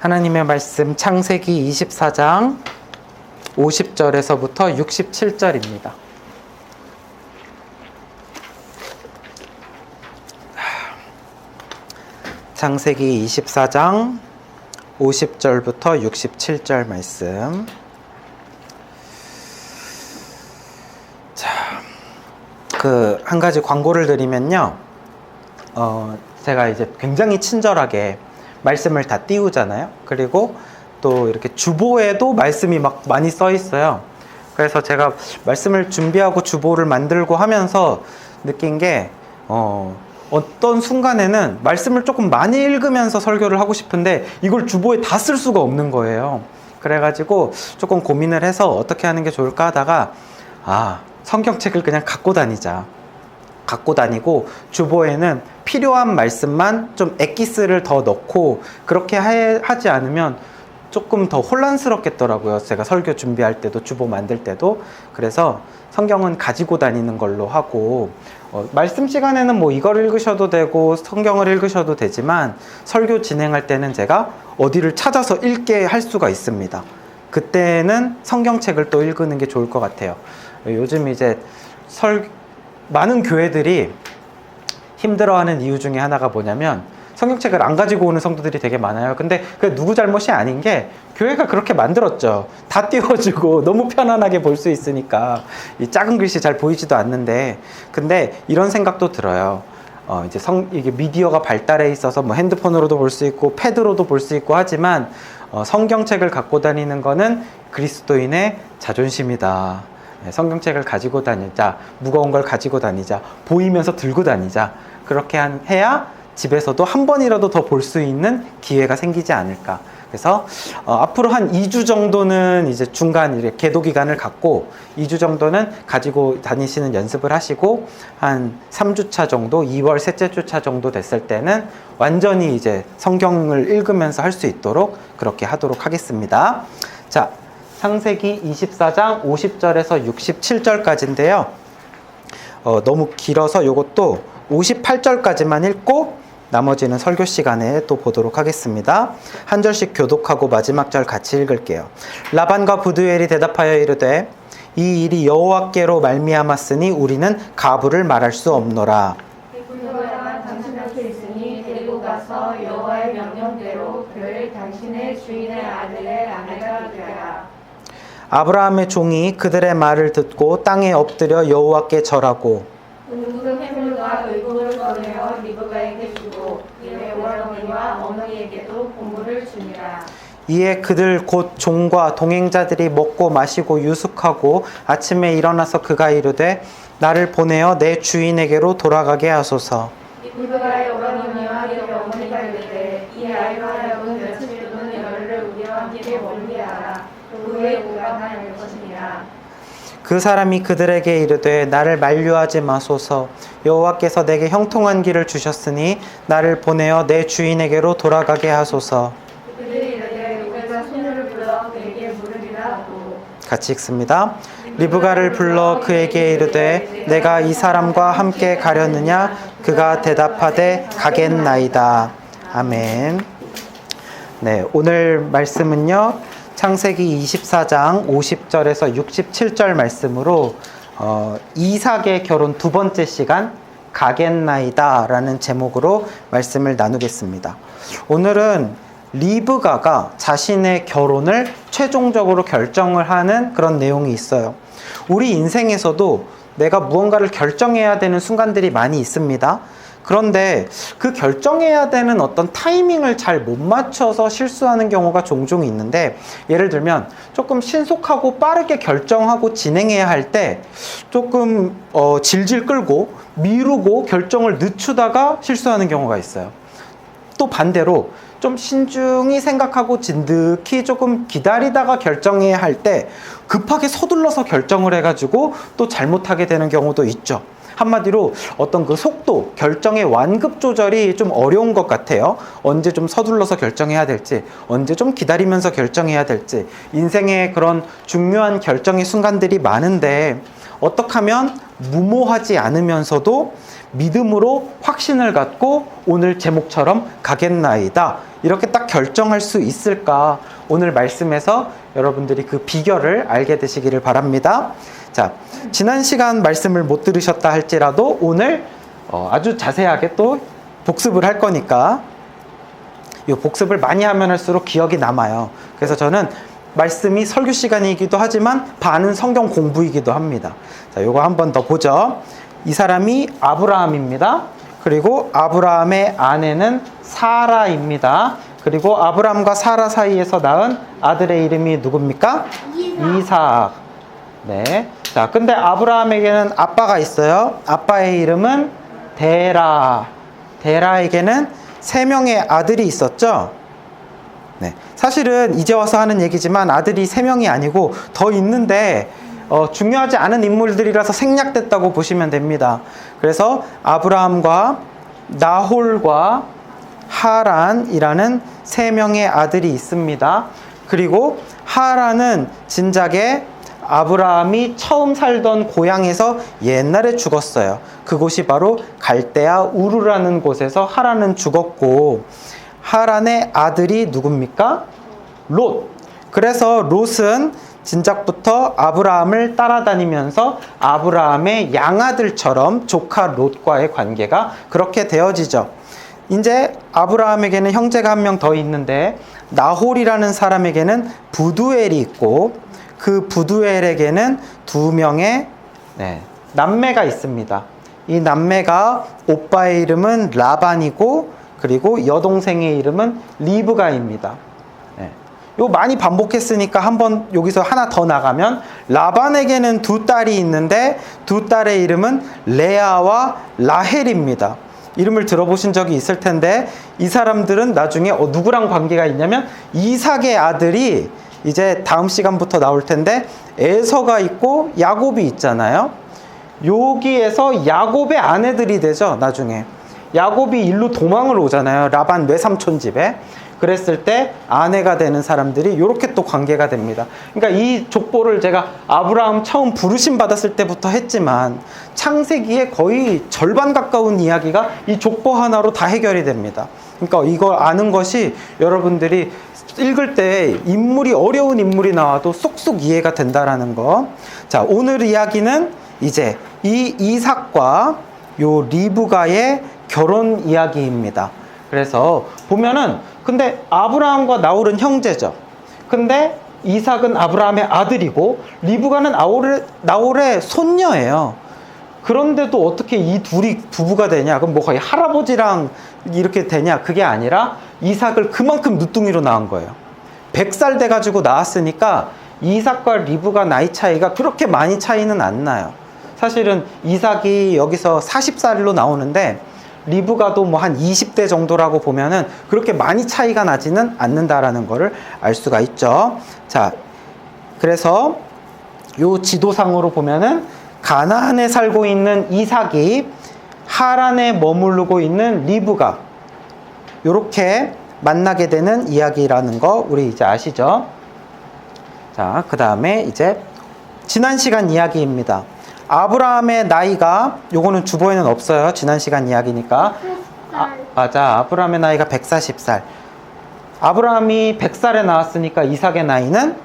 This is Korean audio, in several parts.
하나님의 말씀 창세기 24장 50절에서부터 67절입니다. 창세기 24장 50절부터 67절 말씀. 자, 한 가지 광고를 드리면요. 제가 이제 굉장히 친절하게 말씀을 다 띄우잖아요. 그리고 또 이렇게 주보에도 말씀이 막 많이 써 있어요. 그래서 제가 말씀을 준비하고 주보를 만들고 하면서 느낀 게 어떤 순간에는 말씀을 조금 많이 읽으면서 설교를 하고 싶은데 이걸 주보에 다 쓸 수가 없는 거예요. 그래가지고 조금 고민을 해서 어떻게 하는 게 좋을까 하다가 성경책을 그냥 갖고 다니고 주보에는 필요한 말씀만 좀 엑기스를 더 넣고 그렇게 하지 않으면 조금 더 혼란스럽겠더라고요. 제가 설교 준비할 때도 주보 만들 때도. 그래서 성경은 가지고 다니는 걸로 하고 말씀 시간에는 뭐 이걸 읽으셔도 되고 성경을 읽으셔도 되지만 설교 진행할 때는 제가 어디를 찾아서 읽게 할 수가 있습니다. 그때는 성경책을 또 읽는 게 좋을 것 같아요. 요즘 이제 많은 교회들이 힘들어하는 이유 중에 하나가 뭐냐면 성경책을 안 가지고 오는 성도들이 되게 많아요. 근데 그게 누구 잘못이 아닌 게 교회가 그렇게 만들었죠. 다 띄워주고 너무 편안하게 볼 수 있으니까 이 작은 글씨 잘 보이지도 않는데, 근데 이런 생각도 들어요. 이게 미디어가 발달해 있어서 뭐 핸드폰으로도 볼 수 있고 패드로도 볼 수 있고 하지만 성경책을 갖고 다니는 거는 그리스도인의 자존심이다. 성경책을 가지고 다니자, 무거운 걸 가지고 다니자, 보이면서 들고 다니자. 그렇게 해야 집에서도 한 번이라도 더 볼 수 있는 기회가 생기지 않을까. 그래서 앞으로 한 2주 정도는 이제 중간 이렇게 계도 기간을 갖고 2주 정도는 가지고 다니시는 연습을 하시고 한 3주차 정도, 2월 셋째 주차 정도 됐을 때는 완전히 이제 성경을 읽으면서 할 수 있도록 그렇게 하도록 하겠습니다. 자, 창세기 24장 50절에서 67절까지인데요. 너무 길어서 이것도 58절까지만 읽고 나머지는 설교 시간에 또 보도록 하겠습니다. 한 절씩 교독하고 마지막 절 같이 읽을게요. 라반과 부두엘이 대답하여 이르되 이 일이 여호와께로 말미암았으니 우리는 가부를 말할 수 없노라. 그가 당신 앞에 있으니 데리고 가서 여호와의 명령대로 그를 당신의 주인의 아들의 아내가 되라. 아브라함의 종이 그들의 말을 듣고 땅에 엎드려 여호와께 절하고 그 해물과 의복을 꺼내어 리브가에게 주고 이내 오라버니와 어머니에게도 보물을 주니라. 이에 그들 곧 종과 동행자들이 먹고 마시고 유숙하고 아침에 일어나서 그가 이르되 나를 보내어 내 주인에게로 돌아가게 하소서. 리브가의 오라버니와 그의 어머니가 이르되 이 아이로 하여금 며칠 동안 열흘을 우리와 함께 머물게 하라. 그 후에 우리가 갈 것이니라. 그 사람이 그들에게 이르되 나를 만류하지 마소서. 여호와께서 내게 형통한 길을 주셨으니 나를 보내어 내 주인에게로 돌아가게 하소서. 그들이 이르되 우리가 소녀를 불러 그에게 물으리라 하고. 같이 읽습니다. 리브가를 불러 그에게 이르되 내가 이 사람과 함께 가려느냐? 그가 대답하되 가겠나이다. 아멘. 네, 오늘 말씀은요. 창세기 24장 50절에서 67절 말씀으로 이삭의 결혼 두 번째 시간 가겠나이다 라는 제목으로 말씀을 나누겠습니다. 오늘은 리브가가 자신의 결혼을 최종적으로 결정을 하는 그런 내용이 있어요. 우리 인생에서도 내가 무언가를 결정해야 되는 순간들이 많이 있습니다. 그런데 그 결정해야 되는 어떤 타이밍을 잘 못 맞춰서 실수하는 경우가 종종 있는데, 예를 들면 조금 신속하고 빠르게 결정하고 진행해야 할 때 조금 질질 끌고 미루고 결정을 늦추다가 실수하는 경우가 있어요. 또 반대로 좀 신중히 생각하고 진득히 조금 기다리다가 결정해야 할 때 급하게 서둘러서 결정을 해가지고 또 잘못하게 되는 경우도 있죠. 한마디로 어떤 그 속도, 결정의 완급 조절이 좀 어려운 것 같아요. 언제 좀 서둘러서 결정해야 될지, 언제 좀 기다리면서 결정해야 될지, 인생의 그런 중요한 결정의 순간들이 많은데 어떻게 하면 무모하지 않으면서도 믿음으로 확신을 갖고 오늘 제목처럼 가겠나이다. 이렇게 딱 결정할 수 있을까? 오늘 말씀에서 여러분들이 그 비결을 알게 되시기를 바랍니다. 자, 지난 시간 말씀을 못 들으셨다 할지라도 오늘 아주 자세하게 또 복습을 할 거니까 이 복습을 많이 하면 할수록 기억이 남아요. 그래서 저는 말씀이 설교 시간이기도 하지만 반은 성경 공부이기도 합니다. 자, 요거 한 번 더 보죠. 이 사람이 아브라함입니다. 그리고 아브라함의 아내는 사라입니다. 그리고 아브라함과 사라 사이에서 낳은 아들의 이름이 누굽니까? 이삭. 네. 자, 근데 아브라함에게는 아빠가 있어요. 아빠의 이름은 데라. 데라에게는 3명의 아들이 있었죠. 네. 사실은 이제 와서 하는 얘기지만 아들이 3명이 아니고 더 있는데 중요하지 않은 인물들이라서 생략됐다고 보시면 됩니다. 그래서 아브라함과 나홀과 하란이라는 3명의 아들이 있습니다. 그리고 하란은 진작에 아브라함이 처음 살던 고향에서 옛날에 죽었어요. 그곳이 바로 갈대아 우르라는 곳에서 하란은 죽었고, 하란의 아들이 누굽니까? 롯. 그래서 롯은 진작부터 아브라함을 따라다니면서 아브라함의 양아들처럼 조카 롯과의 관계가 그렇게 되어지죠. 이제 아브라함에게는 형제가 한 명 더 있는데 나홀이라는 사람에게는 부두엘이 있고 그 부두엘에게는 2명의 남매가 있습니다. 이 남매가 오빠의 이름은 라반이고 그리고 여동생의 이름은 리브가입니다. 요 많이 반복했으니까 한번 여기서 하나 더 나가면 라반에게는 2딸이 있는데 2딸의 이름은 레아와 라헬입니다. 이름을 들어보신 적이 있을 텐데 이 사람들은 나중에 누구랑 관계가 있냐면 이삭의 아들이 이제 다음 시간부터 나올 텐데 에서가 있고 야곱이 있잖아요. 여기에서 야곱의 아내들이 되죠. 나중에 야곱이 일로 도망을 오잖아요. 라반 외삼촌 집에. 그랬을 때 아내가 되는 사람들이 이렇게 또 관계가 됩니다. 그러니까 이 족보를 제가 아브라함 처음 부르심 받았을 때부터 했지만 창세기의 거의 절반 가까운 이야기가 이 족보 하나로 다 해결이 됩니다. 그러니까 이걸 아는 것이 여러분들이 읽을 때 인물이 어려운 인물이 나와도 쏙쏙 이해가 된다라는 거. 자, 오늘 이야기는 이제 이 이삭과 요 리브가의 결혼 이야기입니다. 그래서 보면은 근데 아브라함과 나홀은 형제죠. 근데 이삭은 아브라함의 아들이고 리브가는 나홀의 손녀예요. 그런데도 어떻게 이 둘이 부부가 되냐? 그럼 뭐 거의 할아버지랑 이렇게 되냐? 그게 아니라 이삭을 그만큼 늦둥이로 낳은 거예요. 100살 돼가지고 낳았으니까 이삭과 리브가 나이 차이가 그렇게 많이 차이는 안 나요. 사실은 이삭이 여기서 40살로 나오는데 리브가도 뭐 한 20대 정도라고 보면은 그렇게 많이 차이가 나지는 않는다라는 거를 알 수가 있죠. 자, 그래서 요 지도상으로 보면은 가나안에 살고 있는 이삭이 하란에 머무르고 있는 리브가 요렇게 만나게 되는 이야기라는 거 우리 이제 아시죠? 자, 그 다음에 이제 지난 시간 이야기입니다. 아브라함의 나이가 요거는 주보에는 없어요. 지난 시간 이야기니까. 맞아. 아브라함의 나이가 140살. 아브라함이 100살에 나왔으니까 이삭의 나이는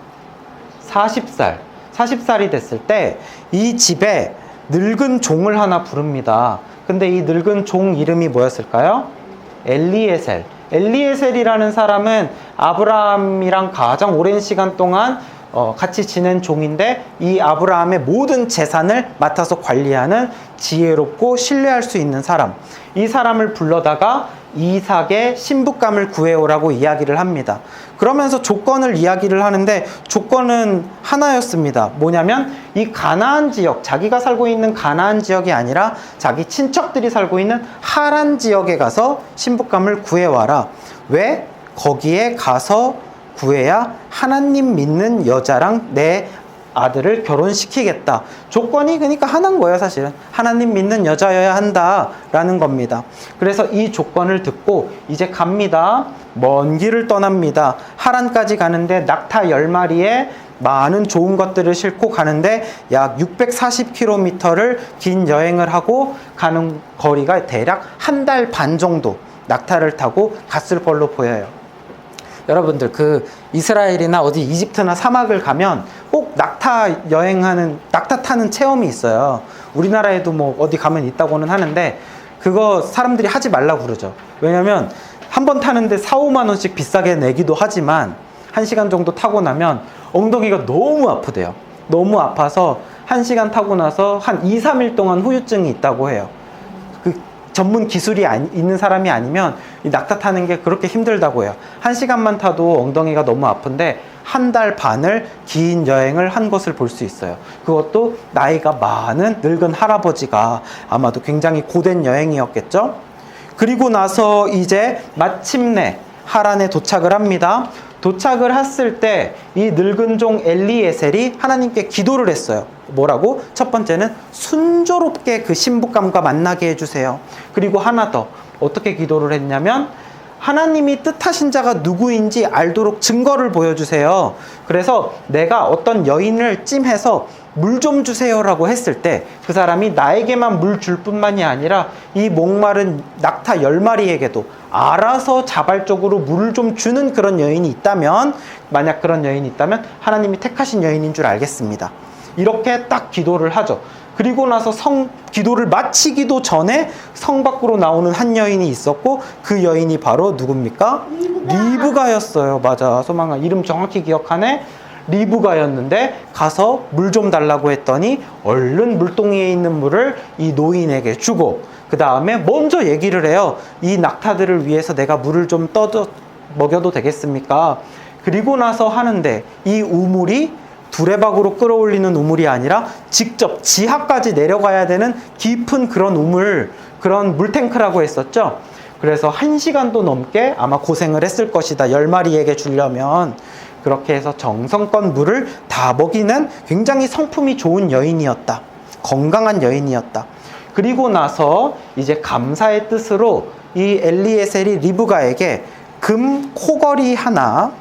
40살. 40살이 됐을 때 이 집에 늙은 종을 하나 부릅니다. 근데 이 늙은 종 이름이 뭐였을까요? 엘리에셀. 엘리에셀이라는 사람은 아브라함이랑 가장 오랜 시간 동안 같이 지낸 종인데 이 아브라함의 모든 재산을 맡아서 관리하는 지혜롭고 신뢰할 수 있는 사람. 이 사람을 불러다가 이삭의 신부감을 구해오라고 이야기를 합니다. 그러면서 조건을 이야기를 하는데 조건은 하나였습니다. 뭐냐면 이 가나안 지역, 자기가 살고 있는 가나안 지역이 아니라 자기 친척들이 살고 있는 하란 지역에 가서 신부감을 구해와라. 왜? 거기에 가서 구해야 하나님 믿는 여자랑 내 아들을 결혼시키겠다. 조건이 그러니까 하나인 거예요. 사실은 하나님 믿는 여자여야 한다라는 겁니다. 그래서 이 조건을 듣고 이제 갑니다. 먼 길을 떠납니다. 하란까지 가는데 낙타 10마리에 많은 좋은 것들을 싣고 가는데 약 640km를 긴 여행을 하고 가는 거리가 대략 한 달 반 정도 낙타를 타고 갔을 걸로 보여요. 여러분들 그 이스라엘이나 어디 이집트나 사막을 가면 꼭 낙타 타는 체험이 있어요. 우리나라에도 뭐 어디 가면 있다고는 하는데 그거 사람들이 하지 말라고 그러죠. 왜냐면 한 번 타는데 4, 5만 원씩 비싸게 내기도 하지만 1시간 정도 타고 나면 엉덩이가 너무 아프대요. 너무 아파서 1시간 타고 나서 한 2, 3일 동안 후유증이 있다고 해요. 그 전문 기술이 있는 사람이 아니면 이 낙타 타는 게 그렇게 힘들다고 해요. 1시간만 타도 엉덩이가 너무 아픈데 한 달 반을 긴 여행을 한 것을 볼 수 있어요. 그것도 나이가 많은 늙은 할아버지가 아마도 굉장히 고된 여행이었겠죠. 그리고 나서 이제 마침내 하란에 도착을 합니다. 도착을 했을 때 이 늙은 종 엘리에셀이 하나님께 기도를 했어요. 뭐라고? 첫 번째는 순조롭게 그 신부감과 만나게 해주세요. 그리고 하나 더 어떻게 기도를 했냐면 하나님이 뜻하신 자가 누구인지 알도록 증거를 보여주세요. 그래서 내가 어떤 여인을 찜해서 물 좀 주세요 라고 했을 때 그 사람이 나에게만 물 줄 뿐만이 아니라 이 목마른 낙타 10마리에게도 알아서 자발적으로 물을 좀 주는 그런 여인이 있다면, 만약 그런 여인이 있다면 하나님이 택하신 여인인 줄 알겠습니다. 이렇게 딱 기도를 하죠. 그리고 나서 기도를 마치기도 전에 성 밖으로 나오는 한 여인이 있었고 그 여인이 바로 누굽니까? 리브가였어요. 맞아, 소망아 이름 정확히 기억하네. 리브가였는데 가서 물 좀 달라고 했더니 얼른 물동이에 있는 물을 이 노인에게 주고 그 다음에 먼저 얘기를 해요. 이 낙타들을 위해서 내가 물을 좀 먹여도 되겠습니까? 그리고 나서 하는데 이 우물이 두레박으로 끌어올리는 우물이 아니라 직접 지하까지 내려가야 되는 깊은 그런 우물, 그런 물탱크라고 했었죠. 그래서 1시간도 넘게 아마 고생을 했을 것이다. 10마리에게 주려면. 그렇게 해서 정성껏 물을 다 먹이는 굉장히 성품이 좋은 여인이었다. 건강한 여인이었다. 그리고 나서 이제 감사의 뜻으로 이 엘리에셀이 리브가에게 금 코걸이 하나,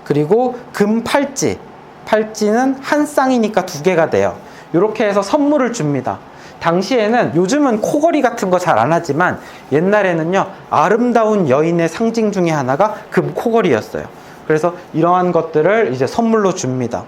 그리고 금 팔찌는 한 쌍이니까 2개가 돼요. 이렇게 해서 선물을 줍니다. 당시에는, 요즘은 코걸이 같은 거 잘 안 하지만 옛날에는요, 아름다운 여인의 상징 중에 하나가 금 코걸이였어요. 그래서 이러한 것들을 이제 선물로 줍니다.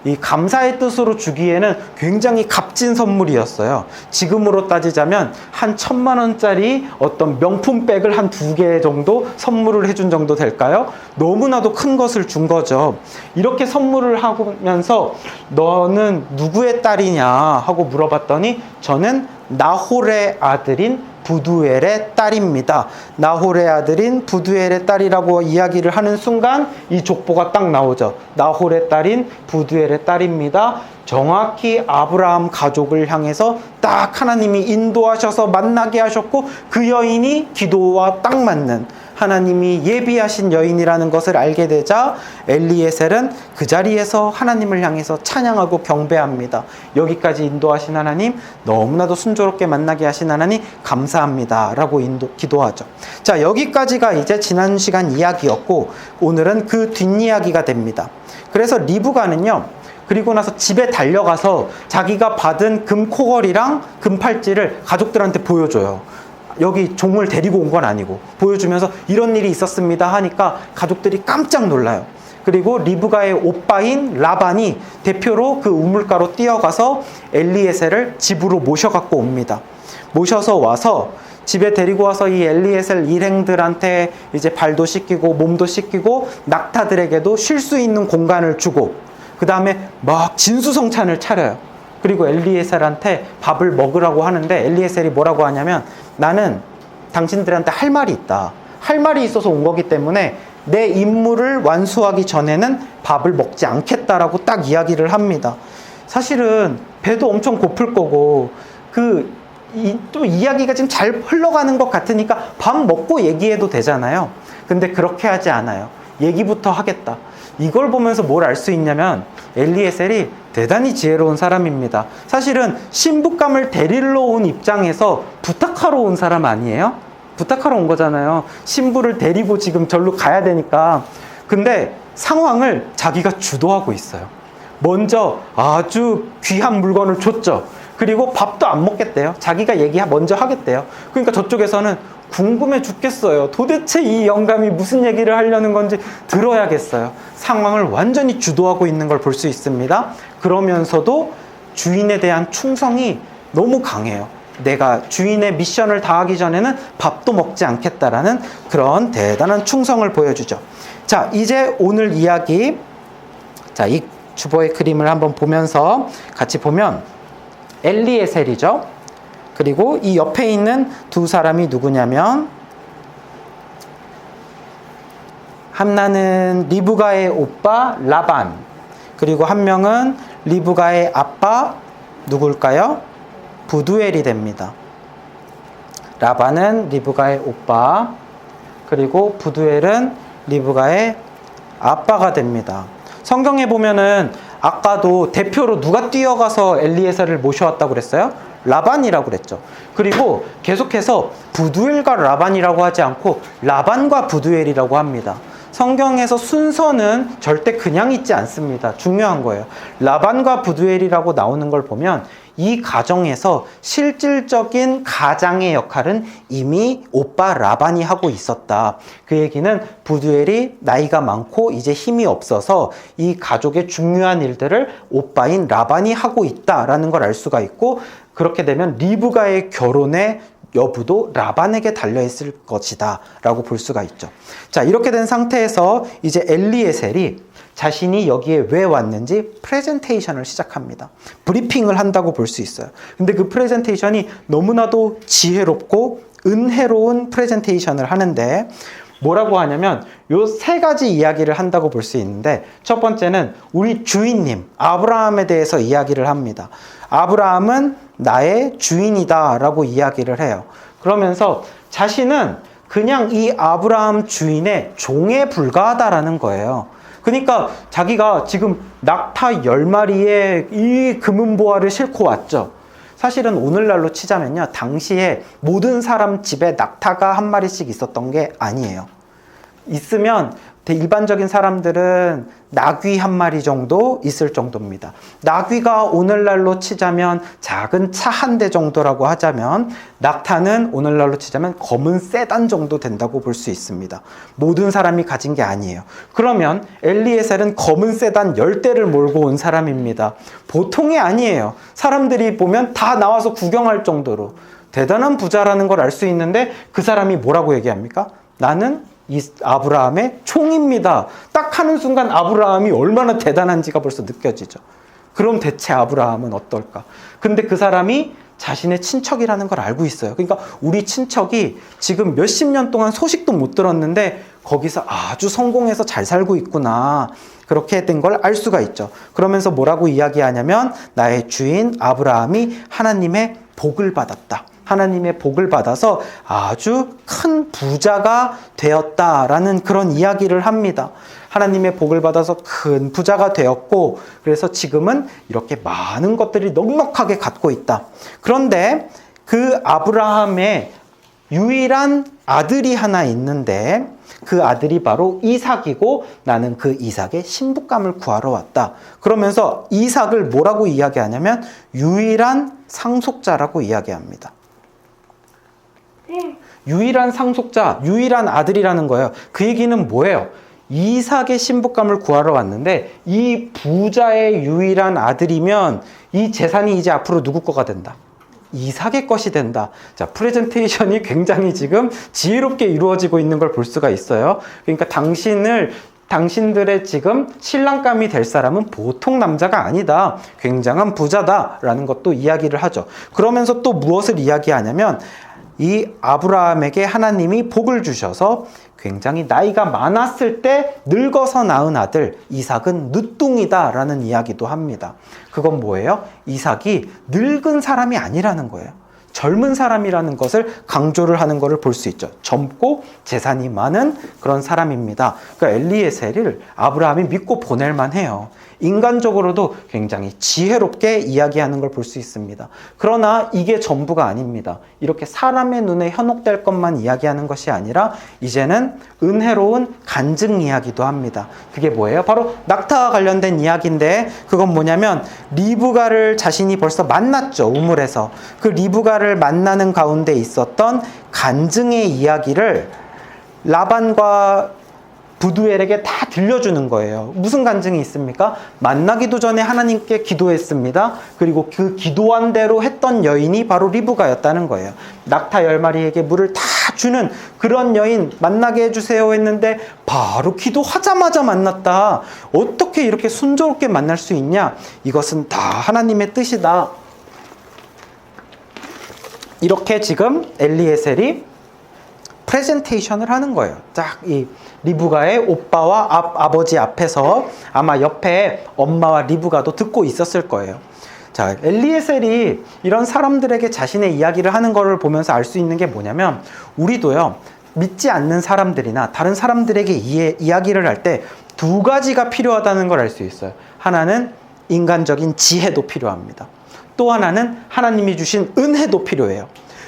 이 감사의 뜻으로 주기에는 굉장히 값진 선물이었어요. 지금으로 따지자면 한 1,000만 원짜리 어떤 명품 백을 한 2개 정도 선물을 해준 정도 될까요? 너무나도 큰 것을 준 거죠. 이렇게 선물을 하면서 너는 누구의 딸이냐 하고 물어봤더니 저는 나홀의 아들인 부두엘의 딸입니다. 나홀의 아들인 부두엘의 딸이라고 이야기를 하는 순간 이 족보가 딱 나오죠. 나홀의 딸인 부두엘의 딸입니다. 정확히 아브라함 가족을 향해서 딱 하나님이 인도하셔서 만나게 하셨고 그 여인이 기도와 딱 맞는 하나님이 예비하신 여인이라는 것을 알게 되자 엘리에셀은 그 자리에서 하나님을 향해서 찬양하고 경배합니다. 여기까지 인도하신 하나님, 너무나도 순조롭게 만나게 하신 하나님 감사합니다 라고 기도하죠. 자, 여기까지가 이제 지난 시간 이야기였고 오늘은 그 뒷이야기가 됩니다. 그래서 리브가는요, 그리고 나서 집에 달려가서 자기가 받은 금 코걸이랑 금 팔찌를 가족들한테 보여줘요. 여기 종을 데리고 온 건 아니고 보여주면서 이런 일이 있었습니다 하니까 가족들이 깜짝 놀라요. 그리고 리브가의 오빠인 라반이 대표로 그 우물가로 뛰어가서 엘리에셀을 집으로 모셔갖고 옵니다. 모셔서 와서 집에 데리고 와서 이 엘리에셀 일행들한테 이제 발도 씻기고 몸도 씻기고 낙타들에게도 쉴 수 있는 공간을 주고 그 다음에 막 진수성찬을 차려요. 그리고 엘리에셀한테 밥을 먹으라고 하는데 엘리에셀이 뭐라고 하냐면 나는 당신들한테 할 말이 있다. 할 말이 있어서 온 거기 때문에 내 임무를 완수하기 전에는 밥을 먹지 않겠다라고 딱 이야기를 합니다. 사실은 배도 엄청 고플 거고 또 이야기가 지금 잘 흘러가는 것 같으니까 밥 먹고 얘기해도 되잖아요. 근데 그렇게 하지 않아요. 얘기부터 하겠다. 이걸 보면서 뭘 알 수 있냐면 엘리에셀이 대단히 지혜로운 사람입니다. 사실은 신부감을 데리러 온 입장에서 부탁하러 온 사람 아니에요? 부탁하러 온 거잖아요. 신부를 데리고 지금 절로 가야 되니까. 근데 상황을 자기가 주도하고 있어요. 먼저 아주 귀한 물건을 줬죠. 그리고 밥도 안 먹겠대요. 자기가 먼저 하겠대요. 그러니까 저쪽에서는 궁금해 죽겠어요. 도대체 이 영감이 무슨 얘기를 하려는 건지 들어야겠어요. 상황을 완전히 주도하고 있는 걸 볼 수 있습니다. 그러면서도 주인에 대한 충성이 너무 강해요. 내가 주인의 미션을 다하기 전에는 밥도 먹지 않겠다라는 그런 대단한 충성을 보여주죠. 자, 이제 오늘 이야기, 자, 이 주보의 그림을 한번 보면서 같이 보면 엘리에셀이죠. 그리고 이 옆에 있는 두 사람이 누구냐면 하나는 리브가의 오빠 라반, 그리고 한 명은 리브가의 아빠 누굴까요? 부두엘이 됩니다. 라반은 리브가의 오빠, 그리고 부두엘은 리브가의 아빠가 됩니다. 성경에 보면은 아까도 대표로 누가 뛰어가서 엘리에셀을 모셔왔다고 그랬어요? 라반이라고 그랬죠. 그리고 계속해서 부두엘과 라반이라고 하지 않고 라반과 부두엘이라고 합니다. 성경에서 순서는 절대 그냥 있지 않습니다. 중요한 거예요. 라반과 부두엘이라고 나오는 걸 보면 이 가정에서 실질적인 가장의 역할은 이미 오빠 라반이 하고 있었다. 그 얘기는 부두엘이 나이가 많고 이제 힘이 없어서 이 가족의 중요한 일들을 오빠인 라반이 하고 있다라는 걸 알 수가 있고, 그렇게 되면 리브가의 결혼의 여부도 라반에게 달려있을 것이다 라고 볼 수가 있죠. 자, 이렇게 된 상태에서 이제 엘리에셀이 자신이 여기에 왜 왔는지 프레젠테이션을 시작합니다. 브리핑을 한다고 볼 수 있어요. 근데 그 프레젠테이션이 너무나도 지혜롭고 은혜로운 프레젠테이션을 하는데 뭐라고 하냐면 요 세 가지 이야기를 한다고 볼 수 있는데, 첫 번째는 우리 주인님 아브라함에 대해서 이야기를 합니다. 아브라함은 나의 주인이다 라고 이야기를 해요. 그러면서 자신은 그냥 이 아브라함 주인의 종에 불과하다라는 거예요. 그러니까 자기가 지금 낙타 10마리에 이 금은보화를 싣고 왔죠. 사실은 오늘날로 치자면요, 당시에 모든 사람 집에 낙타가 한 마리씩 있었던 게 아니에요. 있으면 일반적인 사람들은 나귀 한 마리 정도 있을 정도입니다. 나귀가 오늘날로 치자면 작은 차 한 대 정도라고 하자면, 낙타는 오늘날로 치자면 검은 세단 정도 된다고 볼 수 있습니다. 모든 사람이 가진 게 아니에요. 그러면 엘리에셀은 검은 세단 10대를 몰고 온 사람입니다. 보통이 아니에요. 사람들이 보면 다 나와서 구경할 정도로 대단한 부자라는 걸 알 수 있는데, 그 사람이 뭐라고 얘기합니까? 나는 이 아브라함의 총입니다. 딱 하는 순간 아브라함이 얼마나 대단한지가 벌써 느껴지죠. 그럼 대체 아브라함은 어떨까? 근데 그 사람이 자신의 친척이라는 걸 알고 있어요. 그러니까 우리 친척이 지금 몇십 년 동안 소식도 못 들었는데 거기서 아주 성공해서 잘 살고 있구나, 그렇게 된 걸 알 수가 있죠. 그러면서 뭐라고 이야기하냐면 나의 주인 아브라함이 하나님의 복을 받았다. 하나님의 복을 받아서 아주 큰 부자가 되었다라는 그런 이야기를 합니다. 하나님의 복을 받아서 큰 부자가 되었고, 그래서 지금은 이렇게 많은 것들이 넉넉하게 갖고 있다. 그런데 그 아브라함의 유일한 아들이 하나 있는데 그 아들이 바로 이삭이고, 나는 그 이삭의 신부감을 구하러 왔다. 그러면서 이삭을 뭐라고 이야기하냐면 유일한 상속자라고 이야기합니다. 유일한 상속자, 유일한 아들이라는 거예요. 그 얘기는 뭐예요? 이삭의 신부감을 구하러 왔는데 이 부자의 유일한 아들이면 이 재산이 이제 앞으로 누구 거가 된다? 이삭의 것이 된다. 자, 프레젠테이션이 굉장히 지금 지혜롭게 이루어지고 있는 걸 볼 수가 있어요. 그러니까 당신들의 지금 신랑감이 될 사람은 보통 남자가 아니다. 굉장한 부자다라는 것도 이야기를 하죠. 그러면서 또 무엇을 이야기하냐면 이 아브라함에게 하나님이 복을 주셔서 굉장히 나이가 많았을 때 늙어서 낳은 아들 이삭은 늦둥이다라는 이야기도 합니다. 그건 뭐예요? 이삭이 늙은 사람이 아니라는 거예요. 젊은 사람이라는 것을 강조를 하는 것을 볼 수 있죠. 젊고 재산이 많은 그런 사람입니다. 그러니까 엘리에셀을 아브라함이 믿고 보낼 만해요. 인간적으로도 굉장히 지혜롭게 이야기하는 걸 볼 수 있습니다. 그러나 이게 전부가 아닙니다. 이렇게 사람의 눈에 현혹될 것만 이야기하는 것이 아니라 이제는 은혜로운 간증 이야기도 합니다. 그게 뭐예요? 바로 낙타와 관련된 이야기인데, 그건 뭐냐면 리브가를 자신이 벌써 만났죠. 우물에서. 그 리브가를 만나는 가운데 있었던 간증의 이야기를 라반과 부두엘에게 다 들려주는 거예요. 무슨 간증이 있습니까? 만나기도 전에 하나님께 기도했습니다. 그리고 그 기도한 대로 했던 여인이 바로 리브가였다는 거예요. 낙타 10마리에게 물을 다 주는 그런 여인 만나게 해주세요 했는데 바로 기도하자마자 만났다. 어떻게 이렇게 순조롭게 만날 수 있냐? 이것은 다 하나님의 뜻이다. 이렇게 지금 엘리에셀이 프레젠테이션을 하는 거예요. 딱 이 리브가의 오빠와 아버지 앞에서, 아마 옆에 엄마와 리브가도 듣고 있었을 거예요. 자, 엘리에셀이 이런 사람들에게 자신의 이야기를 하는 거를 보면서 알 수 있는 게 뭐냐면, 우리도요, 믿지 않는 사람들이나 다른 사람들에게 이야기를 할 때 두 가지가 필요하다는 걸 알 수 있어요. 하나는 인간적인 지혜도 필요합니다. 또 하나는 하나님이 주신 은혜도 필요해요.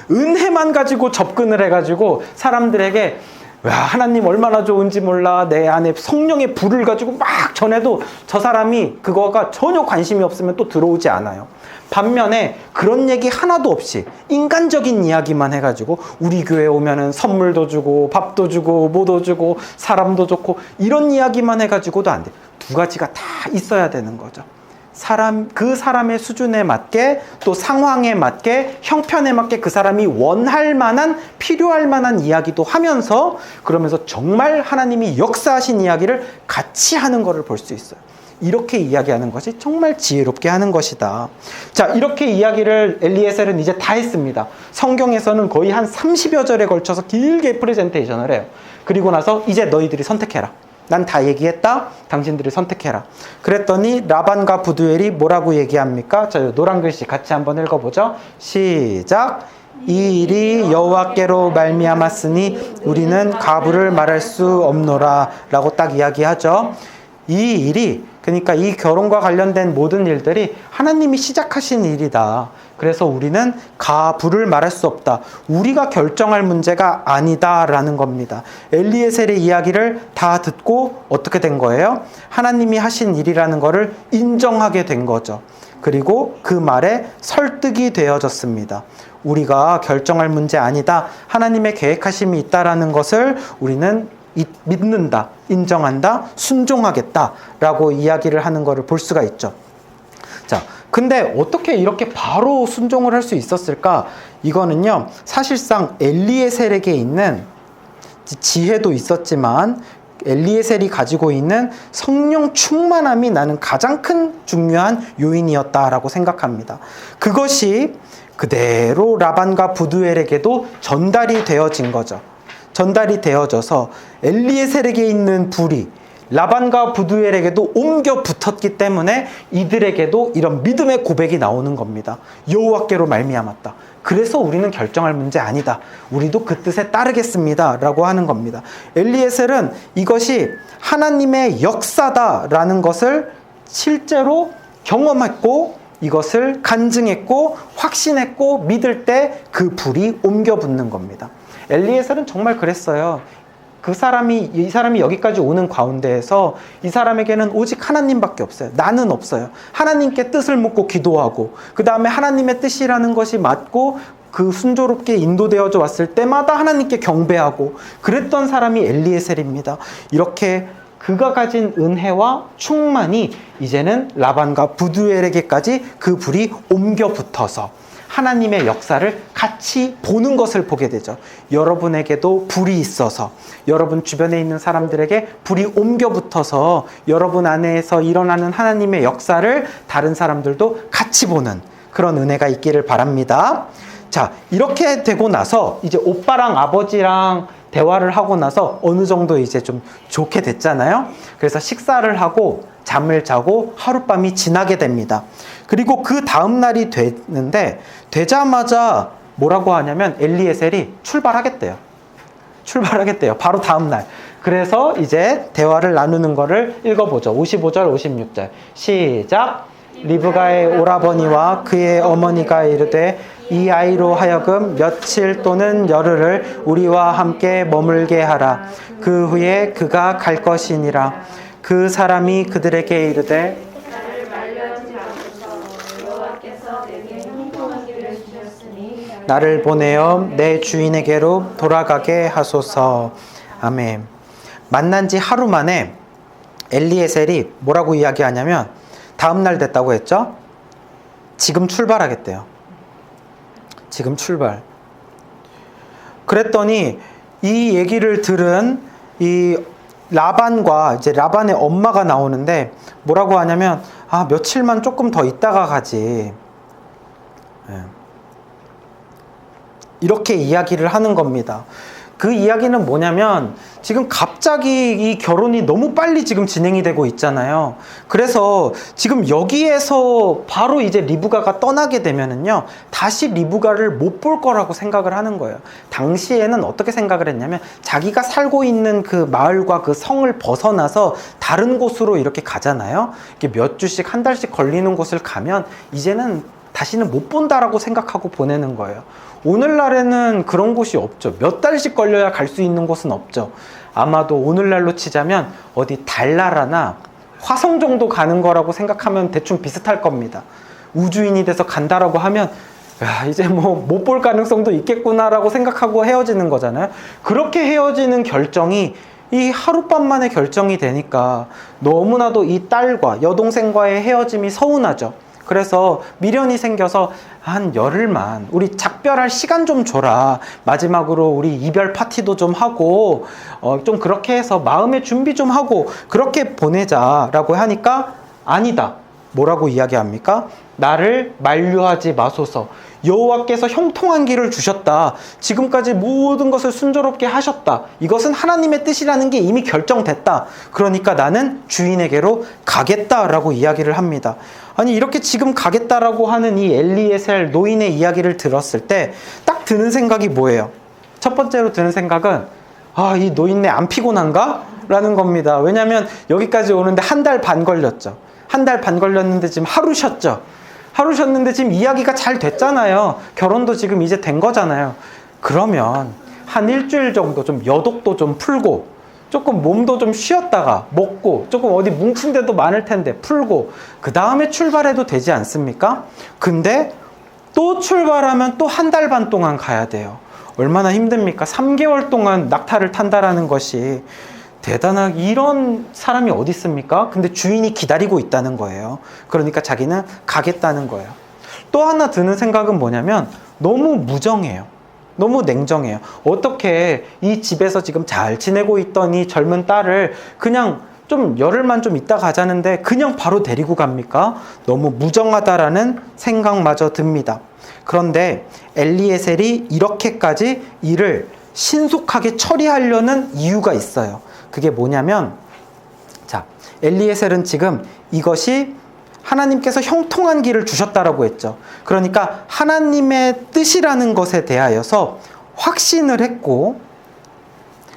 은혜만 가지고 접근을 해가지고 사람들에게 와, 하나님 얼마나 좋은지 몰라, 내 안에 성령의 불을 가지고 막 전해도 저 사람이 그거가 전혀 관심이 없으면 또 들어오지 않아요. 반면에 그런 얘기 하나도 없이 인간적인 이야기만 해가지고 우리 교회 오면은 선물도 주고 밥도 주고 뭐도 주고 사람도 좋고 이런 이야기만 해가지고도 안 돼. 두 가지가 다 있어야 되는 거죠. 그 사람의 수준에 맞게, 또 상황에 맞게, 형편에 맞게 그 사람이 원할 만한, 필요할 만한 이야기도 하면서, 그러면서 정말 하나님이 역사하신 이야기를 같이 하는 것을 볼 수 있어요. 이렇게 이야기하는 것이 정말 지혜롭게 하는 것이다. 자, 이렇게 이야기를 엘리에셀은 이제 다 했습니다. 성경에서는 거의 한 30여 절에 걸쳐서 길게 프레젠테이션을 해요. 그리고 나서 이제 너희들이 선택해라. 난 다 얘기했다. 당신들이 선택해라. 그랬더니 라반과 부두엘이 뭐라고 얘기합니까? 자, 노란 글씨 같이 한번 읽어보죠. 시작. 이 일이 여호와께로 말미암았으니 우리는 가부를 말할 수 없노라 라고 딱 이야기하죠. 이 일이, 그러니까 이 결혼과 관련된 모든 일들이 하나님이 시작하신 일이다. 그래서 우리는 가부를 말할 수 없다. 우리가 결정할 문제가 아니다라는 겁니다. 엘리에셀의 이야기를 다 듣고 어떻게 된 거예요? 하나님이 하신 일이라는 것을 인정하게 된 거죠. 그리고 그 말에 설득이 되어졌습니다. 우리가 결정할 문제 아니다. 하나님의 계획하심이 있다라는 것을 우리는 믿는다, 인정한다, 순종하겠다라고 이야기를 하는 것을 볼 수가 있죠. 자, 근데 어떻게 이렇게 바로 순종을 할 수 있었을까? 이거는요, 사실상 엘리에셀에게 있는 지혜도 있었지만 엘리에셀이 가지고 있는 성령 충만함이 나는 가장 큰 중요한 요인이었다라고 생각합니다. 그것이 그대로 라반과 부두엘에게도 전달이 되어진 거죠. 전달이 되어져서 엘리에셀에게 있는 불이 라반과 부두엘에게도 옮겨 붙었기 때문에 이들에게도 이런 믿음의 고백이 나오는 겁니다. 여호와께로 말미암았다. 그래서 우리는 결정할 문제 아니다. 우리도 그 뜻에 따르겠습니다. 라고 하는 겁니다. 엘리에셀은 이것이 하나님의 역사다라는 것을 실제로 경험했고, 이것을 간증했고, 확신했고, 믿을 때 그 불이 옮겨 붙는 겁니다. 엘리에셀은 정말 그랬어요. 이 사람이 여기까지 오는 가운데에서 이 사람에게는 오직 하나님밖에 없어요. 나는 없어요. 하나님께 뜻을 묻고 기도하고, 그 다음에 하나님의 뜻이라는 것이 맞고 그 순조롭게 인도되어져 왔을 때마다 하나님께 경배하고 그랬던 사람이 엘리에셀입니다. 이렇게 그가 가진 은혜와 충만이 이제는 라반과 부두엘에게까지 그 불이 옮겨 붙어서 하나님의 역사를 같이 보는 것을 보게 되죠. 여러분에게도 불이 있어서, 여러분 주변에 있는 사람들에게 불이 옮겨 붙어서 여러분 안에서 일어나는 하나님의 역사를 다른 사람들도 같이 보는 그런 은혜가 있기를 바랍니다. 자, 이렇게 되고 나서 이제 오빠랑 아버지랑 대화를 하고 나서 어느 정도 이제 좀 좋게 됐잖아요. 그래서 식사를 하고 잠을 자고 하룻밤이 지나게 됩니다. 그리고 그 다음 날이 되자마자 뭐라고 하냐면 엘리에셀이 출발하겠대요. 출발하겠대요. 바로 다음날. 그래서 이제 대화를 나누는 거를 읽어보죠. 55절, 56절. 시작. 리브가의 오라버니와 그의 어머니가 이르되 이 아이로 하여금 며칠 또는 열흘을 우리와 함께 머물게 하라. 그 후에 그가 갈 것이니라. 그 사람이 그들에게 이르되 나를 말려하지 마소서. 여호와께서 내게 형통한 길을 주셨으니 나를 보내어 내 주인에게로 돌아가게 하소서. 아멘. 만난 지 하루 만에 엘리에셀이 뭐라고 이야기하냐면 다음날 됐다고 했죠? 지금 출발하겠대요. 지금 출발. 그랬더니 이 얘기를 들은 이 라반과 이제 라반의 엄마가 나오는데 뭐라고 하냐면 며칠만 조금 더 있다가 가지. 이렇게 이야기를 하는 겁니다. 그 이야기는 뭐냐면 지금 갑자기 이 결혼이 너무 빨리 지금 진행이 되고 있잖아요. 그래서 지금 여기에서 바로 이제 리브가가 떠나게 되면은요, 다시 리브가를 못 볼 거라고 생각을 하는 거예요. 당시에는 어떻게 생각을 했냐면 자기가 살고 있는 그 마을과 그 성을 벗어나서 다른 곳으로 이렇게 가잖아요. 이렇게 몇 주씩 한 달씩 걸리는 곳을 가면 이제는 다시는 못 본다라고 생각하고 보내는 거예요. 오늘날에는 그런 곳이 없죠. 몇 달씩 걸려야 갈 수 있는 곳은 없죠. 아마도 오늘날로 치자면 어디 달나라나 화성 정도 가는 거라고 생각하면 대충 비슷할 겁니다. 우주인이 돼서 간다라고 하면 이제 뭐 못 볼 가능성도 있겠구나라고 생각하고 헤어지는 거잖아요. 그렇게 헤어지는 결정이 이 하룻밤 만에 결정이 되니까 너무나도 이 딸과 여동생과의 헤어짐이 서운하죠. 그래서 미련이 생겨서 한 열흘만 우리 작별할 시간 좀 줘라. 마지막으로 우리 이별 파티도 좀 하고 좀 그렇게 해서 마음의 준비 좀 하고 그렇게 보내자라고 하니까 아니다. 뭐라고 이야기합니까? 나를 만류하지 마소서. 여호와께서 형통한 길을 주셨다. 지금까지 모든 것을 순조롭게 하셨다. 이것은 하나님의 뜻이라는 게 이미 결정됐다. 그러니까 나는 주인에게로 가겠다라고 이야기를 합니다. 아니 이렇게 지금 가겠다라고 하는 이 엘리에셀 노인의 이야기를 들었을 때 딱 드는 생각이 뭐예요? 첫 번째로 드는 생각은 이 노인네 안 피곤한가? 라는 겁니다. 왜냐하면 여기까지 오는데 한 달 반 걸렸죠. 한 달 반 걸렸는데 지금 하루 쉬었죠. 하루 쉬었는데 지금 이야기가 잘 됐잖아요. 결혼도 지금 이제 된 거잖아요. 그러면 한 일주일 정도 좀 여독도 좀 풀고 조금 몸도 좀 쉬었다가 먹고 조금 어디 뭉친 데도 많을 텐데 풀고 그 다음에 출발해도 되지 않습니까? 근데 또 출발하면 또 한 달 반 동안 가야 돼요. 얼마나 힘듭니까? 3개월 동안 낙타를 탄다라는 것이 대단하게 이런 사람이 어디 있습니까? 근데 주인이 기다리고 있다는 거예요. 그러니까 자기는 가겠다는 거예요. 또 하나 드는 생각은 뭐냐면 너무 무정해요. 너무 냉정해요. 어떻게 이 집에서 지금 잘 지내고 있던 이 젊은 딸을 그냥 좀 열흘만 좀 있다 가자는데 그냥 바로 데리고 갑니까? 너무 무정하다라는 생각마저 듭니다. 그런데 엘리에셀이 이렇게까지 일을 신속하게 처리하려는 이유가 있어요. 그게 뭐냐면 엘리에셀은 지금 이것이 하나님께서 형통한 길을 주셨다라고 했죠. 그러니까 하나님의 뜻이라는 것에 대하여서 확신을 했고